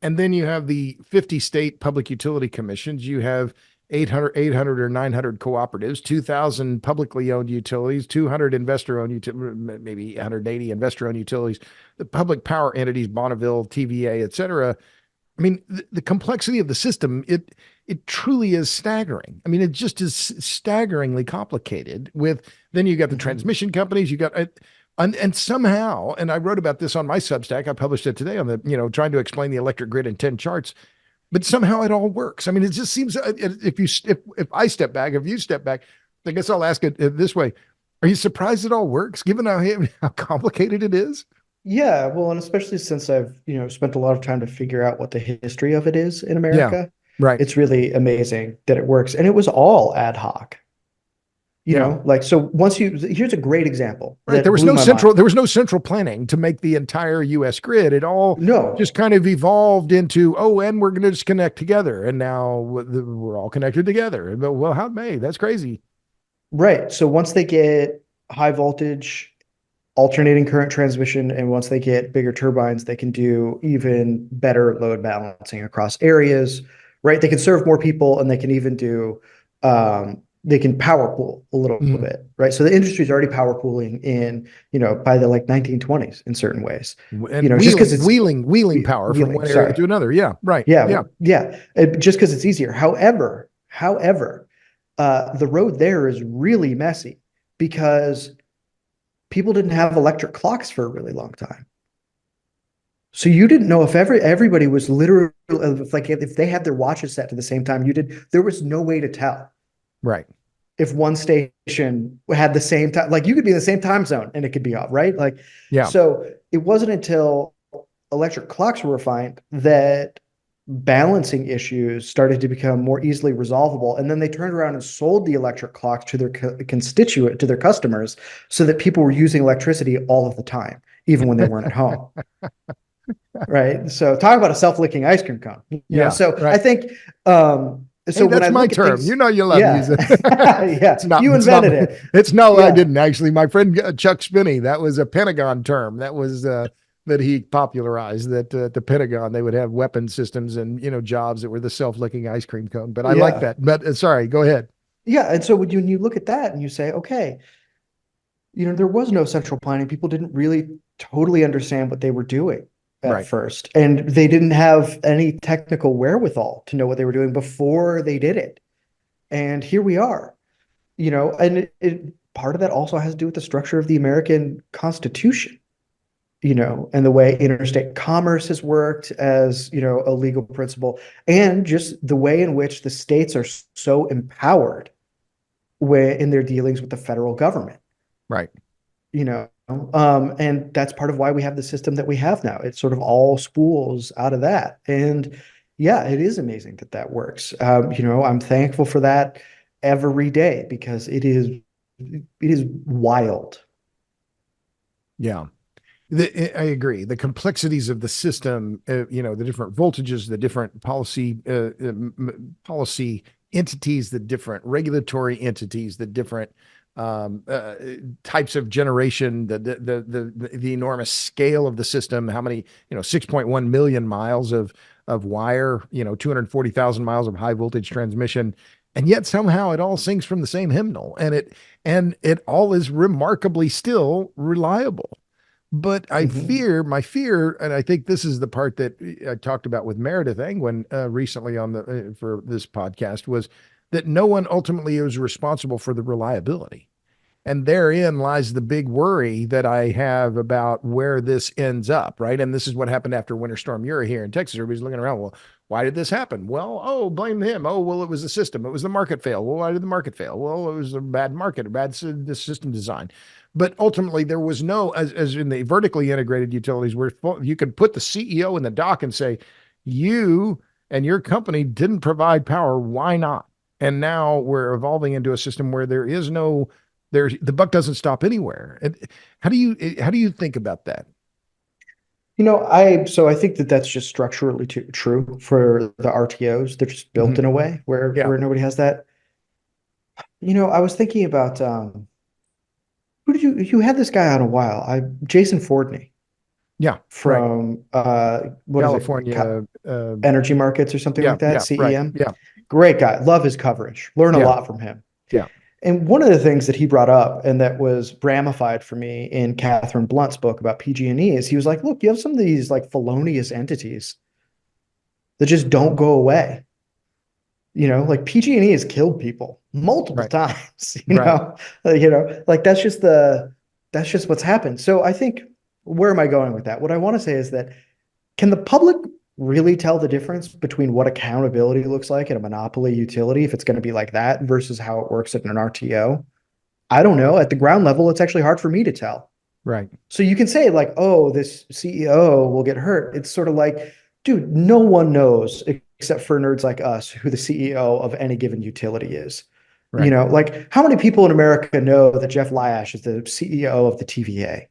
And then you have the 50 state public utility commissions. You have 800 or 900 cooperatives, 2,000 publicly owned utilities, 200 investor-owned, maybe 180 investor-owned utilities, the public power entities, Bonneville, TVA, et cetera. I mean, the complexity of the system, it truly is staggering. I mean, it just is staggeringly complicated. Then you got the transmission companies, you got and somehow, and I wrote about this on my Substack, I published it today on trying to explain the electric grid in 10 charts. But somehow it all works. I mean, it just seems if I step back, if you step back, I guess I'll ask it this way: are you surprised it all works, given how complicated it is? Yeah, well, and especially since I've, spent a lot of time to figure out what the history of it is in America, Right. it's really amazing that it works. And it was all ad hoc. Like so here's a great example. Right. There was no central planning to make the entire US grid. It all just kind of evolved into, and we're going to just connect together. And now we're all connected together. Well, how may? That's crazy. Right. So once they get high voltage alternating current transmission, and once they get bigger turbines, they can do even better load balancing across areas, right? They can serve more people and they can even do they can power pool a little Mhm. bit, right? So the industry is already power pooling in, by the like 1920s in certain ways, And just because it's wheeling power from wheeling. one area Sorry. to another. Yeah, right. Yeah. Yeah, Yeah. Just because it's easier. However, the road there is really messy because people didn't have electric clocks for a really long time. So you didn't know if everybody was literally if they had their watches set to the same time you did, there was no way to tell right. if one station had the same time. Like you could be in the same time zone and it could be off, right? Like, Yeah, so it wasn't until electric clocks were refined that balancing issues started to become more easily resolvable. And then they turned around and sold the electric clocks to their constituent, to their customers, so that people were using electricity all of the time, even when they weren't at home. Right. So talk about a self-licking ice cream cone, yeah, So I right. think, Hey, so when I that's my look at term. things, You know, you love yeah, using. yeah, you It's not. invented it. It's no, I Yeah. didn't actually. My friend Chuck Spinney, that was a Pentagon term. That was that he popularized. That at the Pentagon they would have weapon systems and jobs that were the self-licking ice cream cone. But I like Yeah. that. But sorry, go ahead. Yeah. And so when you look at that and you say, okay, there was no central planning. People didn't really totally understand what they were doing at Right. first. And they didn't have any technical wherewithal to know what they were doing before they did it. And here we are, and part of that also has to do with the structure of the American Constitution, and the way interstate commerce has worked as, a legal principle, and just the way in which the states are so empowered in their dealings with the federal government. Right. And that's part of why we have the system that we have now. It sort of all spools out of that. And yeah, it is amazing that that works. I'm thankful for that every day because it is wild. Yeah. I agree. The complexities of the system, the different voltages, the different policy entities, the different regulatory entities, the different types of generation, the enormous scale of the system, how many, 6.1 million miles of wire, 240,000 miles of high voltage transmission. And yet somehow it all sings from the same hymnal and it all is remarkably still reliable. But Mhm. my fear, and I think this is the part that I talked about with Meredith Angwin recently on for this podcast, was that no one ultimately is responsible for the reliability. And therein lies the big worry that I have about where this ends up, right? And this is what happened after Winter Storm Uri here in Texas. Everybody's looking around. Well, why did this happen? Well, oh, blame him. Oh, well, it was the system. It was the market fail. Well, why did the market fail? Well, it was a bad market, a bad system design. But ultimately, there was no, as in the vertically integrated utilities, where you could put the CEO in the dock and say, you and your company didn't provide power. Why not? And now we're evolving into a system where there is no the buck doesn't stop anywhere. And how do you think about that? So I think that that's just structurally true for the RTOs. They're just built Mhm. in a way where Yeah, nobody has that. I was thinking about who did you had this guy on a while? Jason Fordney yeah, right. from what is it? California. Energy Markets or something Yeah, like that, yeah, right. CEM. Yeah, Great guy. Love his coverage. Learn a yeah, lot from him. yeah. And one of the things that he brought up and that was ramified for me in Catherine Blunt's book about PG&E is he was like, look, you have some of these like felonious entities that just don't go away. Like PG&E has killed people multiple Right, times, right. like that's just what's happened. So I think, where am I going with that? What I want to say is that, can the public really tell the difference between what accountability looks like at a monopoly utility, if it's going to be like that, versus how it works at an RTO? I don't know. At the ground level, it's actually hard for me to tell. Right. So you can say like, oh, this CEO will get hurt. It's sort of like, dude, no one knows except for nerds like us who the CEO of any given utility is. Right. Like how many people in America know that Jeff Lyash is the CEO of the TVA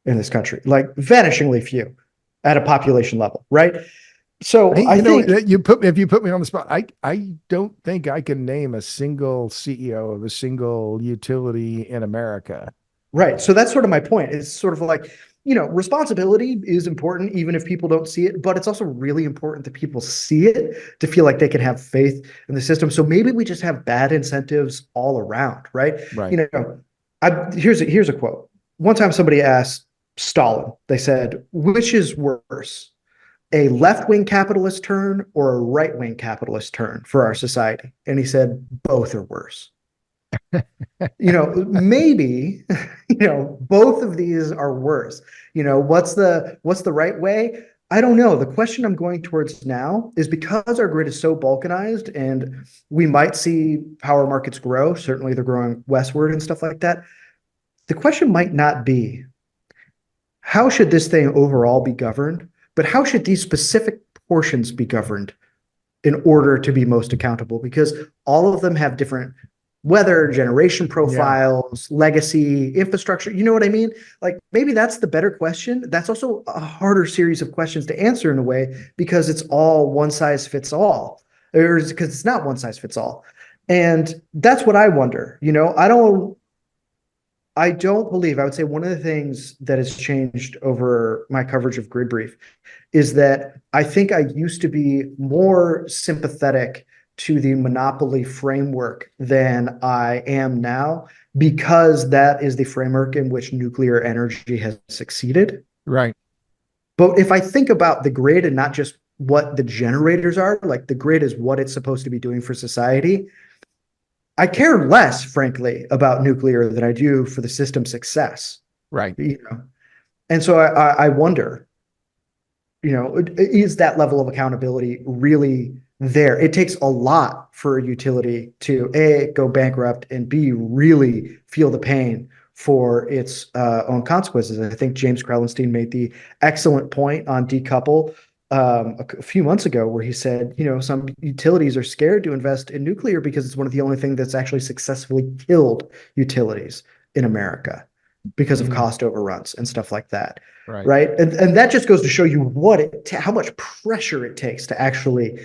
in this country? Like vanishingly few at a population level, right? So Hey, I think, if you put me on the spot, I don't think I can name a single CEO of a single utility in America. right. So that's sort of my point. It's sort of like, responsibility is important, even if people don't see it, but it's also really important that people see it to feel like they can have faith in the system. So maybe we just have bad incentives all around, right? Right. Here's a quote. One time somebody asked Stalin, they said, which is worse, a left-wing capitalist turn or a right-wing capitalist turn for our society? And he said, both are worse. Maybe, both of these are worse. What's the right way? I don't know. The question I'm going towards now is, because our grid is so balkanized and we might see power markets grow, certainly they're growing westward and stuff like that. The question might not be, how should this thing overall be governed, but how should these specific portions be governed in order to be most accountable? Because all of them have different weather, generation profiles, legacy, infrastructure. You know what I mean? Like, maybe that's the better question. That's also a harder series of questions to answer in a way, because it's all one size fits all, or because it's not one size fits all. And that's what I wonder. I don't believe, I would say one of the things that has changed over my coverage of Grid Brief is that I think I used to be more sympathetic to the monopoly framework than I am now, because that is the framework in which nuclear energy has succeeded. Right. But if I think about the grid and not just what the generators are, like the grid is what it's supposed to be doing for society, I care less, frankly, about nuclear than I do for the system's success. Right. And so I wonder, is that level of accountability really there? It takes a lot for a utility to A, go bankrupt, and B, really feel the pain for its own consequences. And I think James Krellenstein made the excellent point on decouple a few months ago, where he said, some utilities are scared to invest in nuclear because it's one of the only things that's actually successfully killed utilities in America because of cost overruns and stuff like that. Right. And that just goes to show you how much pressure it takes to actually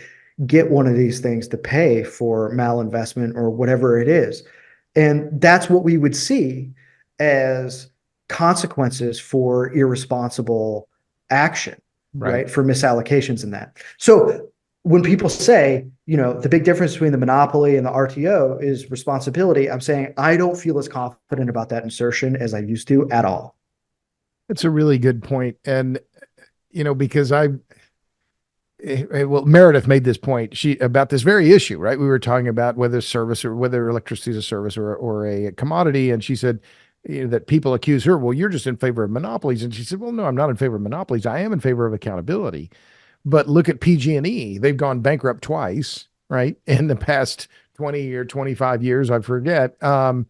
get one of these things to pay for malinvestment or whatever it is. And that's what we would see as consequences for irresponsible action. Right. For misallocations in that. So when people say, the big difference between the monopoly and the RTO is responsibility, I'm saying I don't feel as confident about that insertion as I used to at all. That's a really good point. And, because Meredith made this point about this very issue, right? We were talking about whether service or whether electricity is a service or a commodity. And she said, that people accuse her, well, you're just in favor of monopolies. And she said, well, no, I'm not in favor of monopolies. I am in favor of accountability. But look at PG&E. They've gone bankrupt twice, right? In the past 20 or 25 years, I forget. And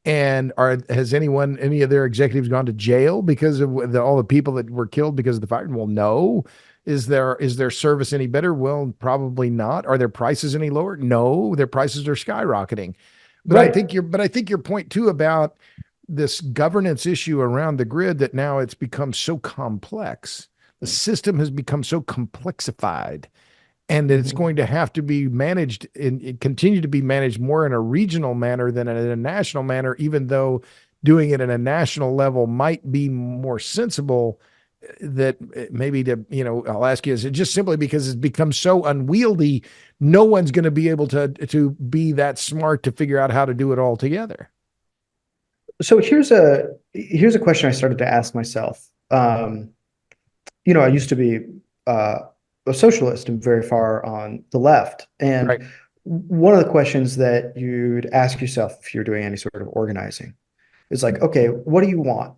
has any of their executives gone to jail because of all the people that were killed because of the fire? Well, no. Is their service any better? Well, probably not. Are their prices any lower? No, their prices are skyrocketing. But right. I think your point too about this governance issue around the grid, that now it's become so complex. The system has become so complexified, and that it's going to have to be managed and continue to be managed more in a regional manner than in a national manner, even though doing it at a national level might be more sensible. That maybe I'll ask you, is it just simply because it's become so unwieldy, no one's going to be able to be that smart to figure out how to do it all together? So here's a question I started to ask myself. I used to be a socialist and very far on the left. And right. One of the questions that you'd ask yourself if you're doing any sort of organizing is like, okay, what do you want?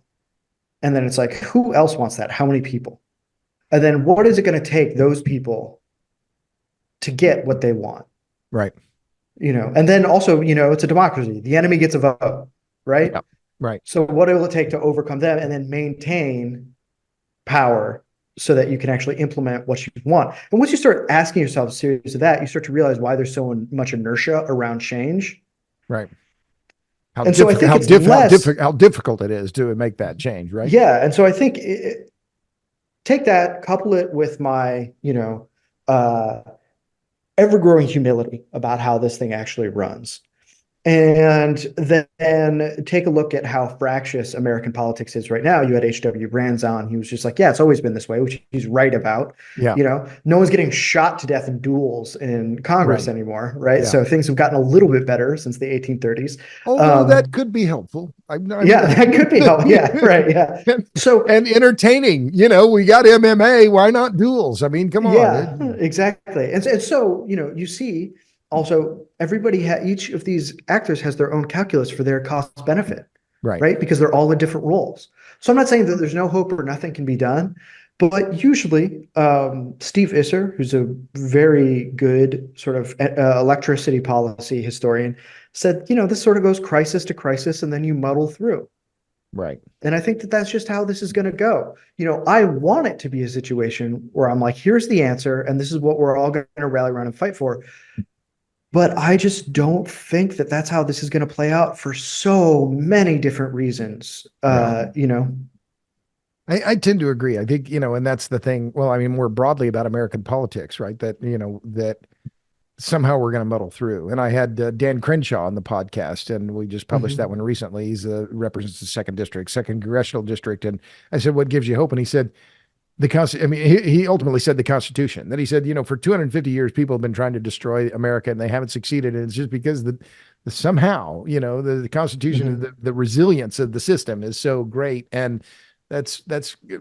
And then it's like, who else wants that? How many people? And then what is it going to take those people to get what they want? Right. And then also, it's a democracy. The enemy gets a vote. Right. Yep. Right. So what will it take to overcome them and then maintain power so that you can actually implement what you want? And once you start asking yourself a series of that, you start to realize why there's so much inertia around change. Right. So I think how difficult it is to make that change. Right. Yeah. And so I think take that, couple it with my, ever-growing humility about how this thing actually runs. And then take a look at how fractious American politics is right now. You had H.W. Brands on. He was just like, yeah, it's always been this way, which he's right about. Yeah. No one's getting shot to death in duels in Congress Right. anymore, right? Yeah. So things have gotten a little bit better since the 1830s. Although that could be helpful. Yeah, that could be helpful. Yeah, right. Yeah. and, So and entertaining. We got MMA. Why not duels? I mean, come yeah, on. exactly. And so, you see also each of these actors has their own calculus for their cost benefit, Right. right? Because they're all in different roles. So I'm not saying that there's no hope or nothing can be done, but usually Steve Isser, who's a very good sort of electricity policy historian, said, this sort of goes crisis to crisis and then you muddle through. Right. And I think that that's just how this is going to go. I want it to be a situation where I'm like, here's the answer, and this is what we're all going to rally around and fight for. But I just don't think that that's how this is going to play out for so many different reasons. Yeah. I tend to agree. I think, and that's the thing. Well, I mean, more broadly about American politics, right? That somehow we're going to muddle through. And I had Dan Crenshaw on the podcast, and we just published that Mhm. one recently. He's represents the second congressional district, and I said, "What gives you hope?" And he said, I mean, he ultimately said the Constitution. That he said, for 250 years, people have been trying to destroy America, and they haven't succeeded. And it's just because somehow, the Constitution, Mhm. the resilience of the system is so great, and that's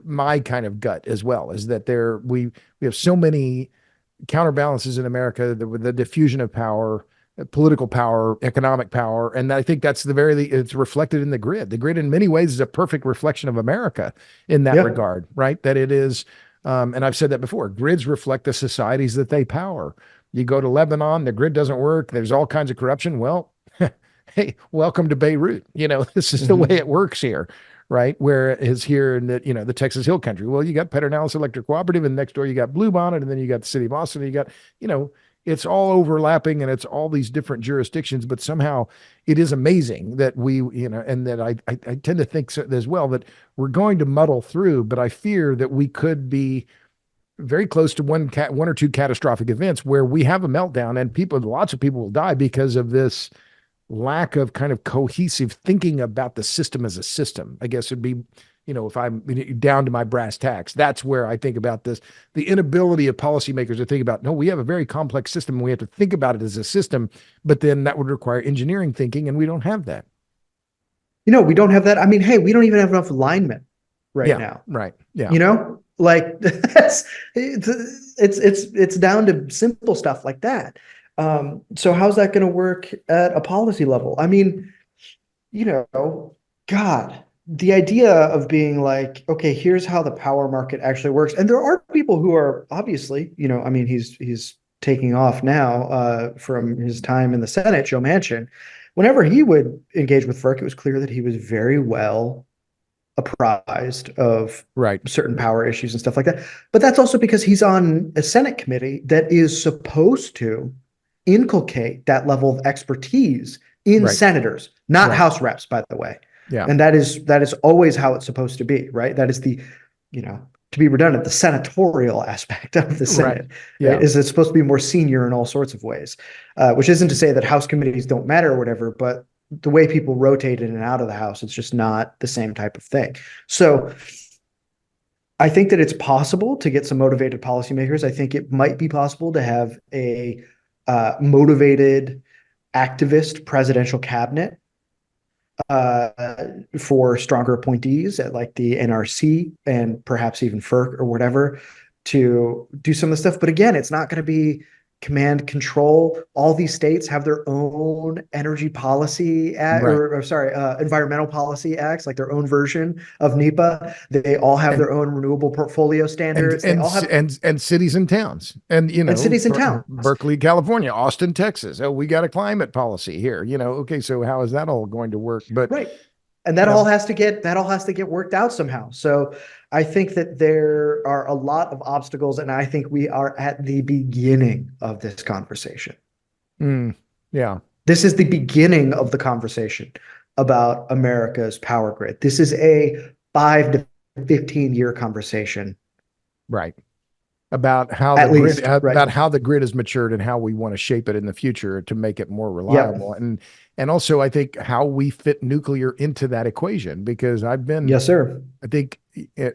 my kind of gut as well. Is that we have so many counterbalances in America, the diffusion of power, political power, economic power, and I think it's reflected in the grid. The grid, in many ways, is a perfect reflection of America in that Yeah. regard, right? That it is, and I've said that before. Grids reflect the societies that they power. You go to Lebanon, the grid doesn't work. There's all kinds of corruption. Well, hey, welcome to Beirut. This is the way Mhm. it works here, right? Where it is here in the Texas Hill Country. Well, you got Pedernales Electric Cooperative, and next door you got Bluebonnet, and then you got the city of Austin, and you got, it's all overlapping, and it's all these different jurisdictions, but somehow it is amazing that and that I tend to think so as well, that we're going to muddle through, but I fear that we could be very close to one or two catastrophic events where we have a meltdown, and lots of people will die because of this lack of kind of cohesive thinking about the system as a system. I guess it'd be, if I'm down to my brass tacks, that's where I think about this, the inability of policymakers to think about, no, we have a very complex system and we have to think about it as a system, but then that would require engineering thinking, and we don't have that. We don't have that. I mean, hey, we don't even have enough linemen right Yeah, now. right. Yeah. Like it's down to simple stuff like that. So how's that going to work at a policy level? I mean, God, the idea of being like, okay, here's how the power market actually works. And there are people who are obviously, I mean, he's taking off now from his time in the Senate, Joe Manchin. Whenever he would engage with FERC, it was clear that he was very well apprised of Right. certain power issues and stuff like that. But that's also because he's on a Senate committee that is supposed to inculcate that level of expertise in Right. senators, not Right. House reps, by the way. Yeah. And that is always how it's supposed to be, right? That is to be redundant, the senatorial aspect of the Right. Senate, right? Yeah. Is it's supposed to be more senior in all sorts of ways, which isn't to say that House committees don't matter or whatever, but the way people rotate in and out of the House, it's just not the same type of thing. So I think that it's possible to get some motivated policymakers. I think it might be possible to have a motivated activist presidential cabinet uh, for stronger appointees at like the NRC and perhaps even FERC or whatever to do some of the stuff. But again, it's not going to be command control. All these states have their own energy policy act, Right. or sorry, environmental policy acts, like their own version of NEPA. They all have And their own renewable portfolio and standards. They and all have and cities and towns, and and cities and towns. Berkeley, California, Austin, Texas. Oh, we got a climate policy here. Okay, so how is that all going to work? But Right. And you know that all has to get worked out somehow. So I think that there are a lot of obstacles, and I think we are at the beginning of this conversation. mm, yeah. This is the beginning of the conversation about America's power grid. This is a 5 to 15 year conversation. Right. about how the At grid least, right. has matured and how we want to shape it in the future to make it more Yep. reliable. And also I think how we fit nuclear into that equation, because I've been, Yes, sir. I think,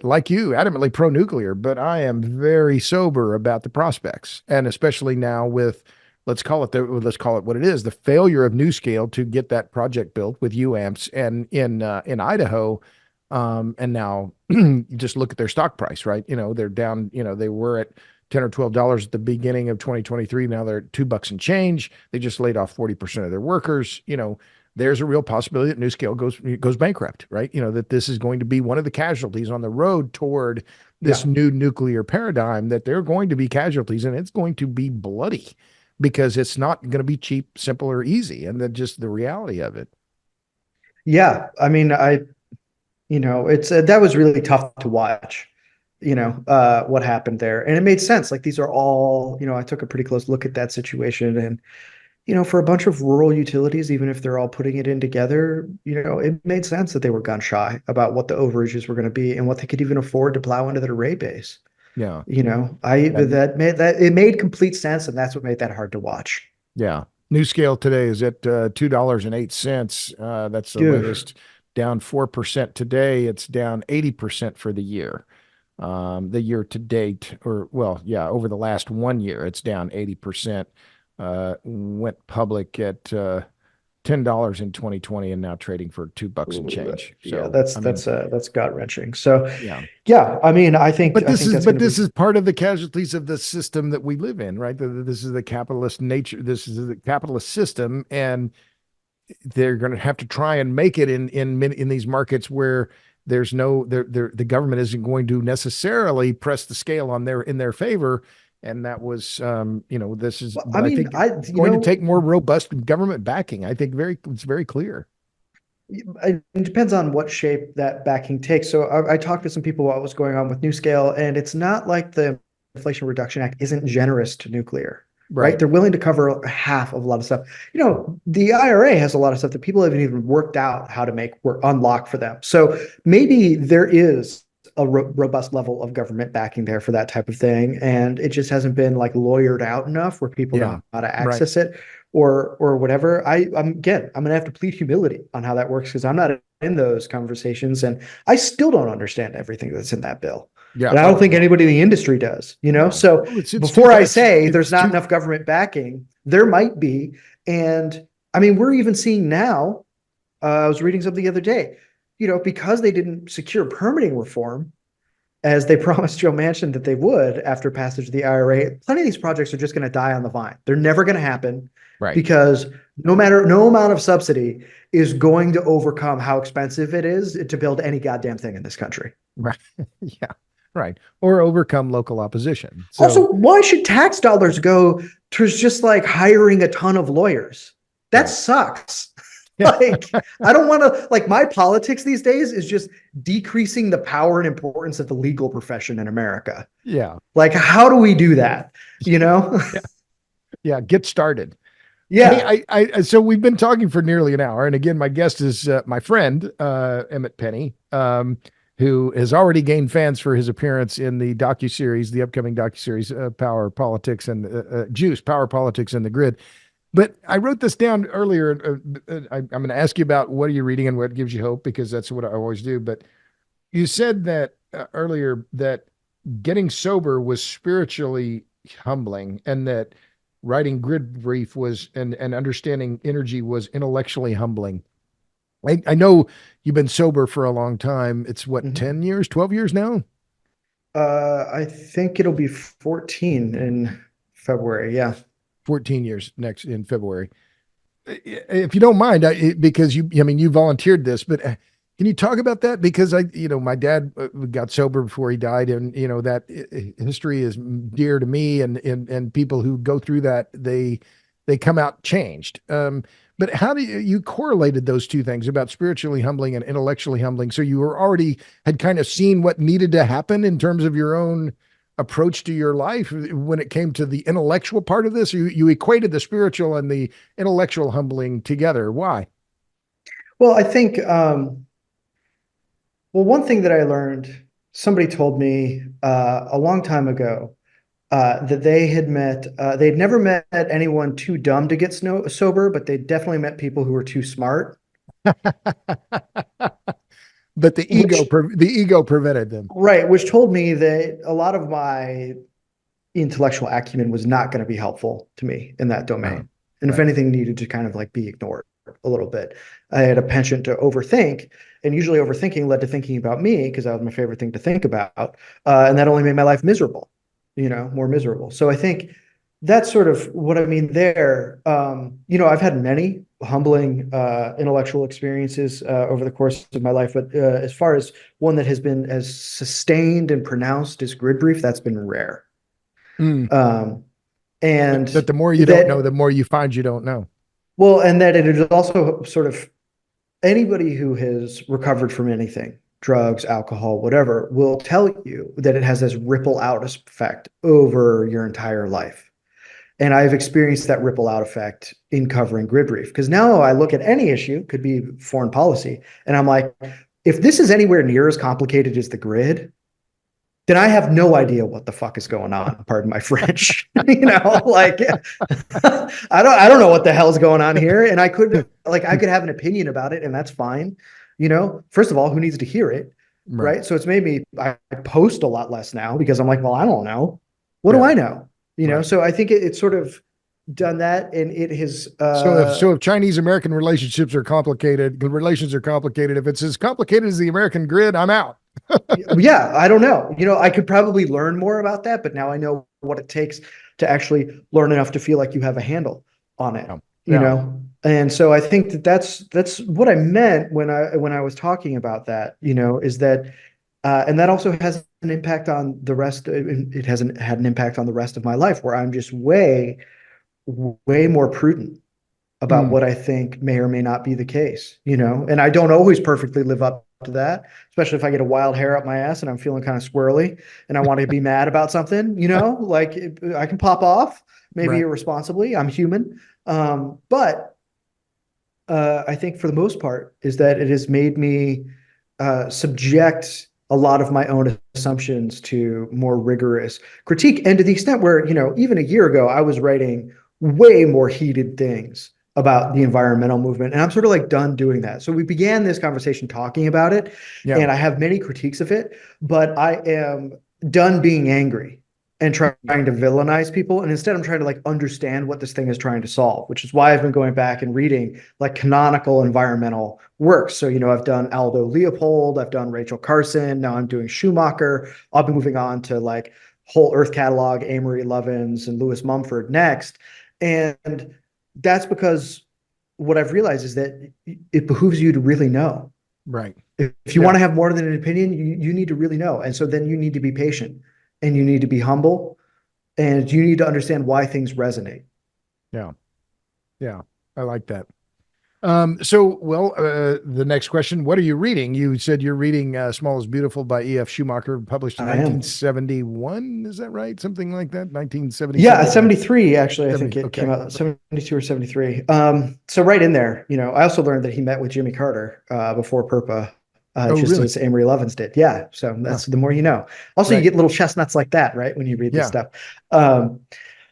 like you, adamantly pro nuclear, but I am very sober about the prospects, and especially now with, let's call it what it is, the failure of NuScale to get that project built with UAMPS and in Idaho. And now you just look at their stock price, right? They're down. They were at $10 or $12 at the beginning of 2023. Now they're $2 and change. They just laid off 40% of their workers. There's a real possibility that NuScale goes bankrupt, right? That this is going to be one of the casualties on the road toward this Yeah. new nuclear paradigm, that there are going to be casualties, and it's going to be bloody, because it's not going to be cheap, simple, or easy. And then just the reality of it. Yeah. I mean, it's that was really tough to watch, what happened there. And it made sense. Like these are all, I took a pretty close look at that situation. And, for a bunch of rural utilities, even if they're all putting it in together, it made sense that they were gun shy about what the overages were going to be and what they could even afford to plow into their rate base. Yeah. And That it made complete sense. And that's what made that hard to watch. yeah. NuScale today is at $2.08. That's the Dude. latest, down 4% today. It's down 80% for the year to date, or well, yeah, over the last 1 year, it's down 80%. Went public at $10 in 2020, and now trading for $2 and change. Yeah, So, I mean, that's gut wrenching. So, yeah. yeah, I mean, But I this think is that's going but to be. this is part of the casualties of the system that we live in, right? This is the capitalist nature. This is the capitalist system, and they're going to have to try and make it in these markets where there's no the government isn't going to necessarily press the scale in their favor. And that was, this is, Well, I but I mean, think it's going to take more robust government backing. I think it's very clear. it depends on what shape that backing takes. So I talked to some people about what's going on with NuScale, and it's not like the Inflation Reduction Act isn't generous to nuclear, right? Right. They're willing to cover half of a lot of stuff. The IRA has a lot of stuff that people haven't even worked out how to make work unlock for them. So maybe there is a robust level of government backing there for that type of thing, and it just hasn't been like lawyered out enough where people Yeah. know how to Right. access it or whatever. I'm gonna have to plead humility on how that works because I'm not in those conversations, and I still don't understand everything that's in that bill. Yeah. And I don't Oh, think no. anybody in the industry does, No. So Well, it's too before I fast. say there's It's not too. enough government backing, there might be. And I mean, we're even seeing now, I was reading something the other day, because they didn't secure permitting reform, as they promised Joe Manchin that they would after passage of the IRA, plenty of these projects are just going to die on the vine. They're never going to happen Right. because no amount of subsidy is going to overcome how expensive it is to build any goddamn thing in this country. Right. Yeah. Right. Or overcome local opposition. Also, So, why should tax dollars go towards just like hiring a ton of lawyers? That right. sucks. Yeah. Like, I don't want to, like, my politics these days is just decreasing the power and importance of the legal profession in America. Yeah. Like, how do we do that? You know? Yeah. Yeah. Get started. Hey, Yeah. so we've been talking for nearly an hour, and again, my guest is my friend Emmet Penney, who has already gained fans for his appearance in the docuseries, the upcoming docuseries, Power Politics and Juice, Power Politics and the Grid. But I wrote this down earlier. I'm going to ask you about what are you reading and what gives you hope, because that's what I always do. But you said that earlier that getting sober was spiritually humbling, and that writing Grid Brief was and understanding energy was intellectually humbling. I know you've been sober for a long time. It's what, Mhm. 10 years, 12 years now? I think it'll be 14 in February. Yeah. 14 years next in February. If you don't mind, because I mean, you volunteered this, but can you talk about that? Because my dad got sober before he died, and that history is dear to me, and people who go through that, they come out changed. But how do you correlated those two things about spiritually humbling and intellectually humbling? So you had kind of seen what needed to happen in terms of your own approach to your life when it came to the intellectual part of this. You equated the spiritual and the intellectual humbling together. Why? Well, I think, well, one thing that I learned, somebody told me a long time ago, that they'd never met anyone too dumb to get sober, but they definitely met people who were too smart. But Which, the ego prevented them. right, which told me that a lot of my intellectual acumen was not going to be helpful to me in that Uh-huh. domain. And if Right. anything, needed to kind of like be ignored a little bit. I had a penchant to overthink, and usually overthinking led to thinking about me because that was my favorite thing to think about. And that only made my life miserable, more miserable. So I think that's sort of what I mean there. I've had many humbling intellectual experiences over the course of my life, but as far as one that has been as sustained and pronounced as grid brief, that's been rare. Mm. Um, and That the more you don't know, that, the more you find you don't know. well, and that it is also sort of anybody who has recovered from anything, drugs, alcohol, whatever, will tell you that it has this ripple out effect over your entire life. And I've experienced that ripple out effect in covering grid brief because now I look at any issue, could be foreign policy, and I'm like, if this is anywhere near as complicated as the grid, then I have no idea what the fuck is going on. Pardon my French. Like I don't know what the hell's going on here. And I could have an opinion about it, and that's fine. First of all, who needs to hear it? Right. Right. So it's made me I post a lot less now because I'm like, well, I don't know. What do Yeah. I know? Right. So I think it's sort of done that, and it has So if Chinese American relationships are complicated, relations are complicated, if it's as complicated as the American grid, I'm out. yeah, I don't know. I could probably learn more about that, but now I know what it takes to actually learn enough to feel like you have a handle on it, Yeah. Yeah. And so I think that's what I meant when I was talking about that, is that and that also has an impact on the rest. It hasn't had an impact on the rest of my life where I'm just way more prudent about Mm. what I think may or may not be the case, and I don't always perfectly live up to that, especially if I get a wild hair up my ass and I'm feeling kind of squirrely and I want to be mad about something, like I can pop off, maybe Right. irresponsibly. I'm human. But I think for the most part is that it has made me subject a lot of my own assumptions to more rigorous critique. And to the extent where, even a year ago, I was writing way more heated things about the environmental movement. And I'm sort of like done doing that. So we began this conversation talking about it, Yeah. and I have many critiques of it, but I am done being angry and trying to villainize people. And instead, I'm trying to like understand what this thing is trying to solve, which is why I've been going back and reading like canonical environmental works. So, I've done Aldo Leopold, I've done Rachel Carson, now I'm doing Schumacher. I'll be moving on to like Whole Earth Catalog, Amory Lovins, and Lewis Mumford next. And that's because what I've realized is that it behooves you to really know. Right. If you Yeah. want to have more than an opinion, you need to really know. And so then you need to be patient and you need to be humble and you need to understand why things resonate. Yeah. Yeah. I like that. The next question, what are you reading? You said you're reading Small is Beautiful by E.F. Schumacher, published in I am. 1971. Is that right? Something like that? Yeah, 1977 or 73, actually, I 70. think it came Okay. out 72 or 73. So right in there, I also learned that he met with Jimmy Carter before Purpa, Oh, just really? as Amory Lovins did. Yeah, so Huh. that's the more you know. Also, you Right. get little chestnuts like that, right, when you read this Yeah. stuff. Um,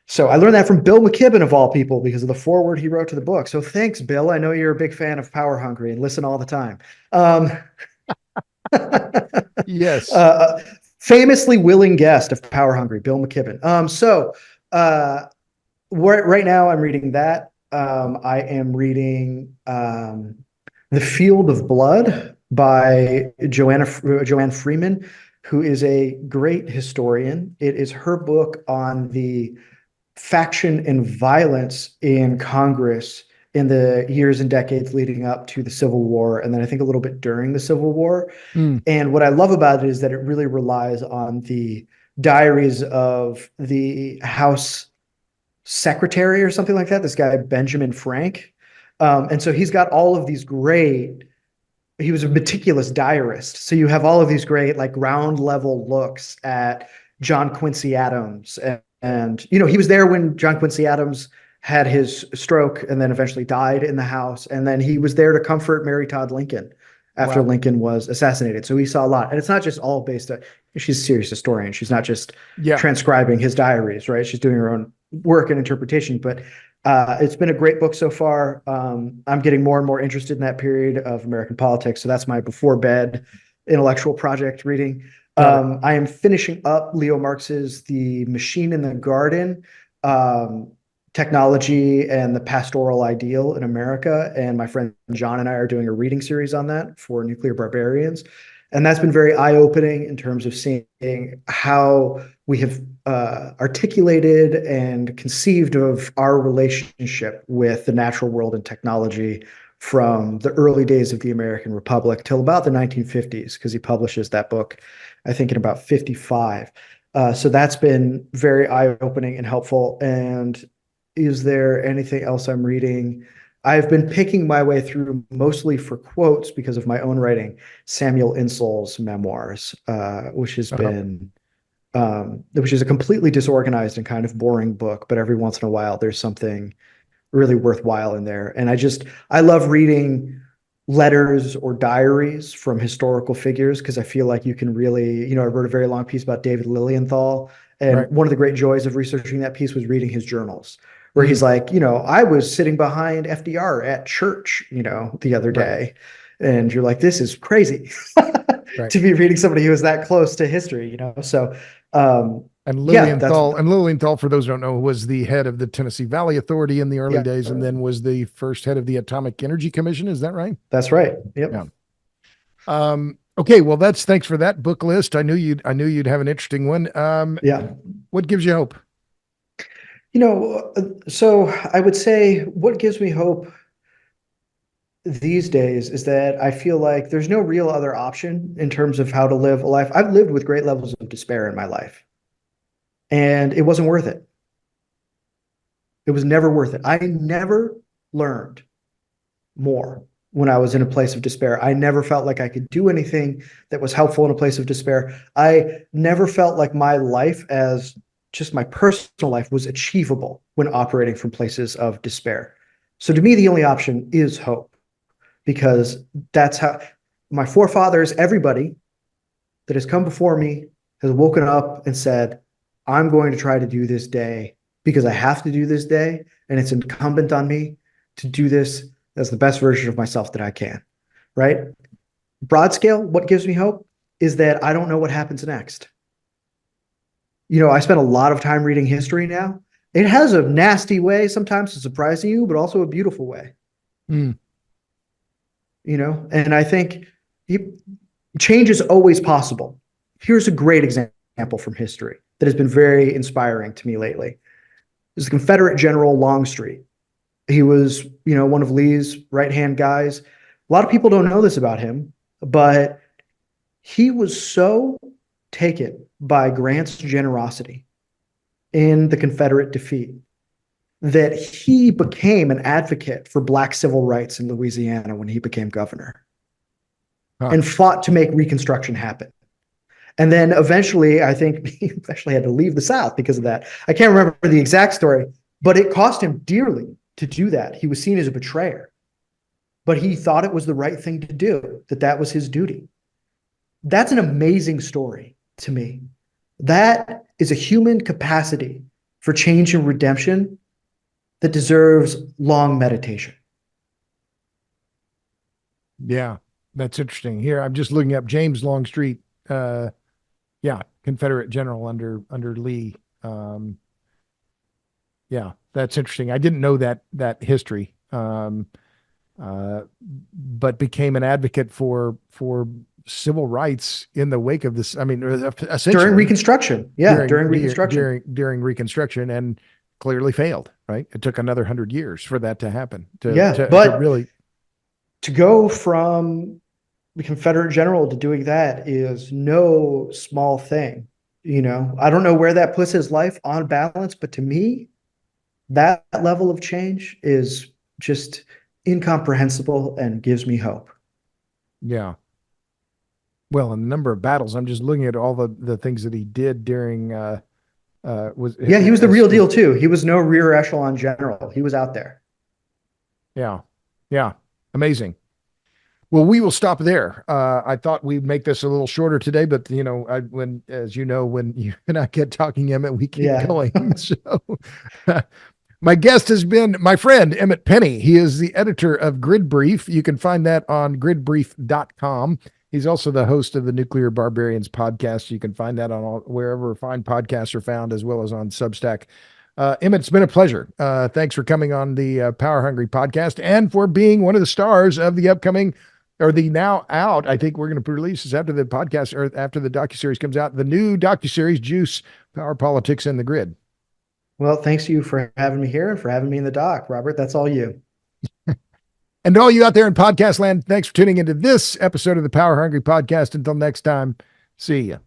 so I learned that from Bill McKibben of all people because of the foreword he wrote to the book. So thanks, Bill. I know you're a big fan of Power Hungry and listen all the time. Um, Yes. uh, famously willing guest of Power Hungry, Bill McKibben. Uh, right now I'm reading that. I am reading The Field of Blood by Joanne Freeman, who is a great historian. It is her book on the faction and violence in Congress in the years and decades leading up to the Civil War, and then I think a little bit during the Civil War. Mm. And what I love about it is that it really relies on the diaries of the House secretary or something like that, this guy, Benjamin Frank. And so he's got all of these great, he was a meticulous diarist. So you have all of these great, like ground level looks at John Quincy Adams. And he was there when John Quincy Adams had his stroke and then eventually died in the House. And then he was there to comfort Mary Todd Lincoln after Wow. Lincoln was assassinated. So he saw a lot. And it's not just all based on, She's a serious historian. She's not just Yeah. transcribing his diaries, right? She's doing her own work and interpretation. But it's been a great book so far. I'm getting more and more interested in that period of American politics. So that's my before bed intellectual project reading. Got it. I am finishing up Leo Marx's The Machine in the Garden, um, Technology and the Pastoral Ideal in America. And my friend John and I are doing a reading series on that for Nuclear Barbarians. And that's been very eye-opening in terms of seeing how we have articulated and conceived of our relationship with the natural world and technology from the early days of the American Republic till about the 1950s, because he publishes that book, I think, in about 55. So that's been very eye-opening and helpful. And is there anything else I'm reading? I've been picking my way through, mostly for quotes because of my own writing, Samuel Insull's memoirs, Uh-huh. which is a completely disorganized and kind of boring book, but every once in a while there's something really worthwhile in there. And I love reading letters or diaries from historical figures because I feel like you can really, I wrote a very long piece about David Lilienthal. And Right. one of the great joys of researching that piece was reading his journals, where he's Mm, like, I was sitting behind FDR at church, the other right. day. And you're like, this is crazy Right. to be reading somebody who was that close to history. So, And yeah, that's, Lilienthal, for those who don't know, was the head of the Tennessee Valley Authority in the early yeah, days, and then was the first head of the Atomic Energy Commission. Is that right? that's right. Yep. Yeah. Okay. Well, thanks for that book list. I knew you'd have an interesting one. Yeah. What gives you hope? So I would say what gives me hope these days is that I feel like there's no real other option in terms of how to live a life. I've lived with great levels of despair in my life, and it wasn't worth it. It was never worth it. I never learned more when I was in a place of despair. I never felt like I could do anything that was helpful in a place of despair. I never felt like my life, as just my personal life, was achievable when operating from places of despair. So to me, the only option is hope, because that's how my forefathers, everybody that has come before me, has woken up and said, I'm going to try to do this day because I have to do this day. And it's incumbent on me to do this as the best version of myself that I can. Right? Broad scale, what gives me hope is that I don't know what happens next. I spend a lot of time reading history now. It has a nasty way sometimes to surprising you, but also a beautiful way. Mm, And I think change is always possible. Here's a great example from history that has been very inspiring to me lately. Is the Confederate General Longstreet. He was, one of Lee's right-hand guys. A lot of people don't know this about him, but he was so taken by Grant's generosity in the Confederate defeat that he became an advocate for Black civil rights in Louisiana when he became governor, huh. and fought to make Reconstruction happen. And then eventually, I think he eventually had to leave the South because of that. I can't remember the exact story, but it cost him dearly to do that. He was seen as a betrayer, but he thought it was the right thing to do, that was his duty. That's an amazing story to me. That is a human capacity for change and redemption that deserves long meditation. Yeah, that's interesting. Here, I'm just looking up James Longstreet. Uh, yeah, Confederate general under Lee. Um, yeah, that's interesting. I didn't know that history. But became an advocate for civil rights in the wake of this. I mean, During essentially Reconstruction. Yeah, during Reconstruction. during Reconstruction, and clearly failed. Right, it took another 100 years for that to happen. Yeah, To but really, to go from the Confederate general to doing that is no small thing. I don't know where that puts his life on balance, but to me, that level of change is just incomprehensible and gives me hope. yeah. Well, in the number of battles, I'm just looking at all the things that he did during was Yeah, he was the real as deal too. He was no rear echelon general. He was out there. yeah, yeah, amazing. Well, we will stop there. I thought we'd make this a little shorter today, but as you know, when you and I get talking, Emmett, we keep Yeah. going. So, my guest has been my friend Emmet Penney. He is the editor of Grid Brief. You can find that on gridbrief.com. He's also the host of the Nuclear Barbarians podcast. You can find that on wherever fine podcasts are found, as well as on Substack. Emmet, it's been a pleasure. Thanks for coming on the Power Hungry podcast and for being one of the stars of the upcoming, or the now out, I think we're going to release this after the podcast or after the docuseries comes out, the new docuseries, Juice, Power, Politics, and the Grid. Well, thanks to you for having me here and for having me in the doc, Robert. That's all you. And to all you out there in podcast land, thanks for tuning into this episode of the Power Hungry podcast. Until next time, see ya.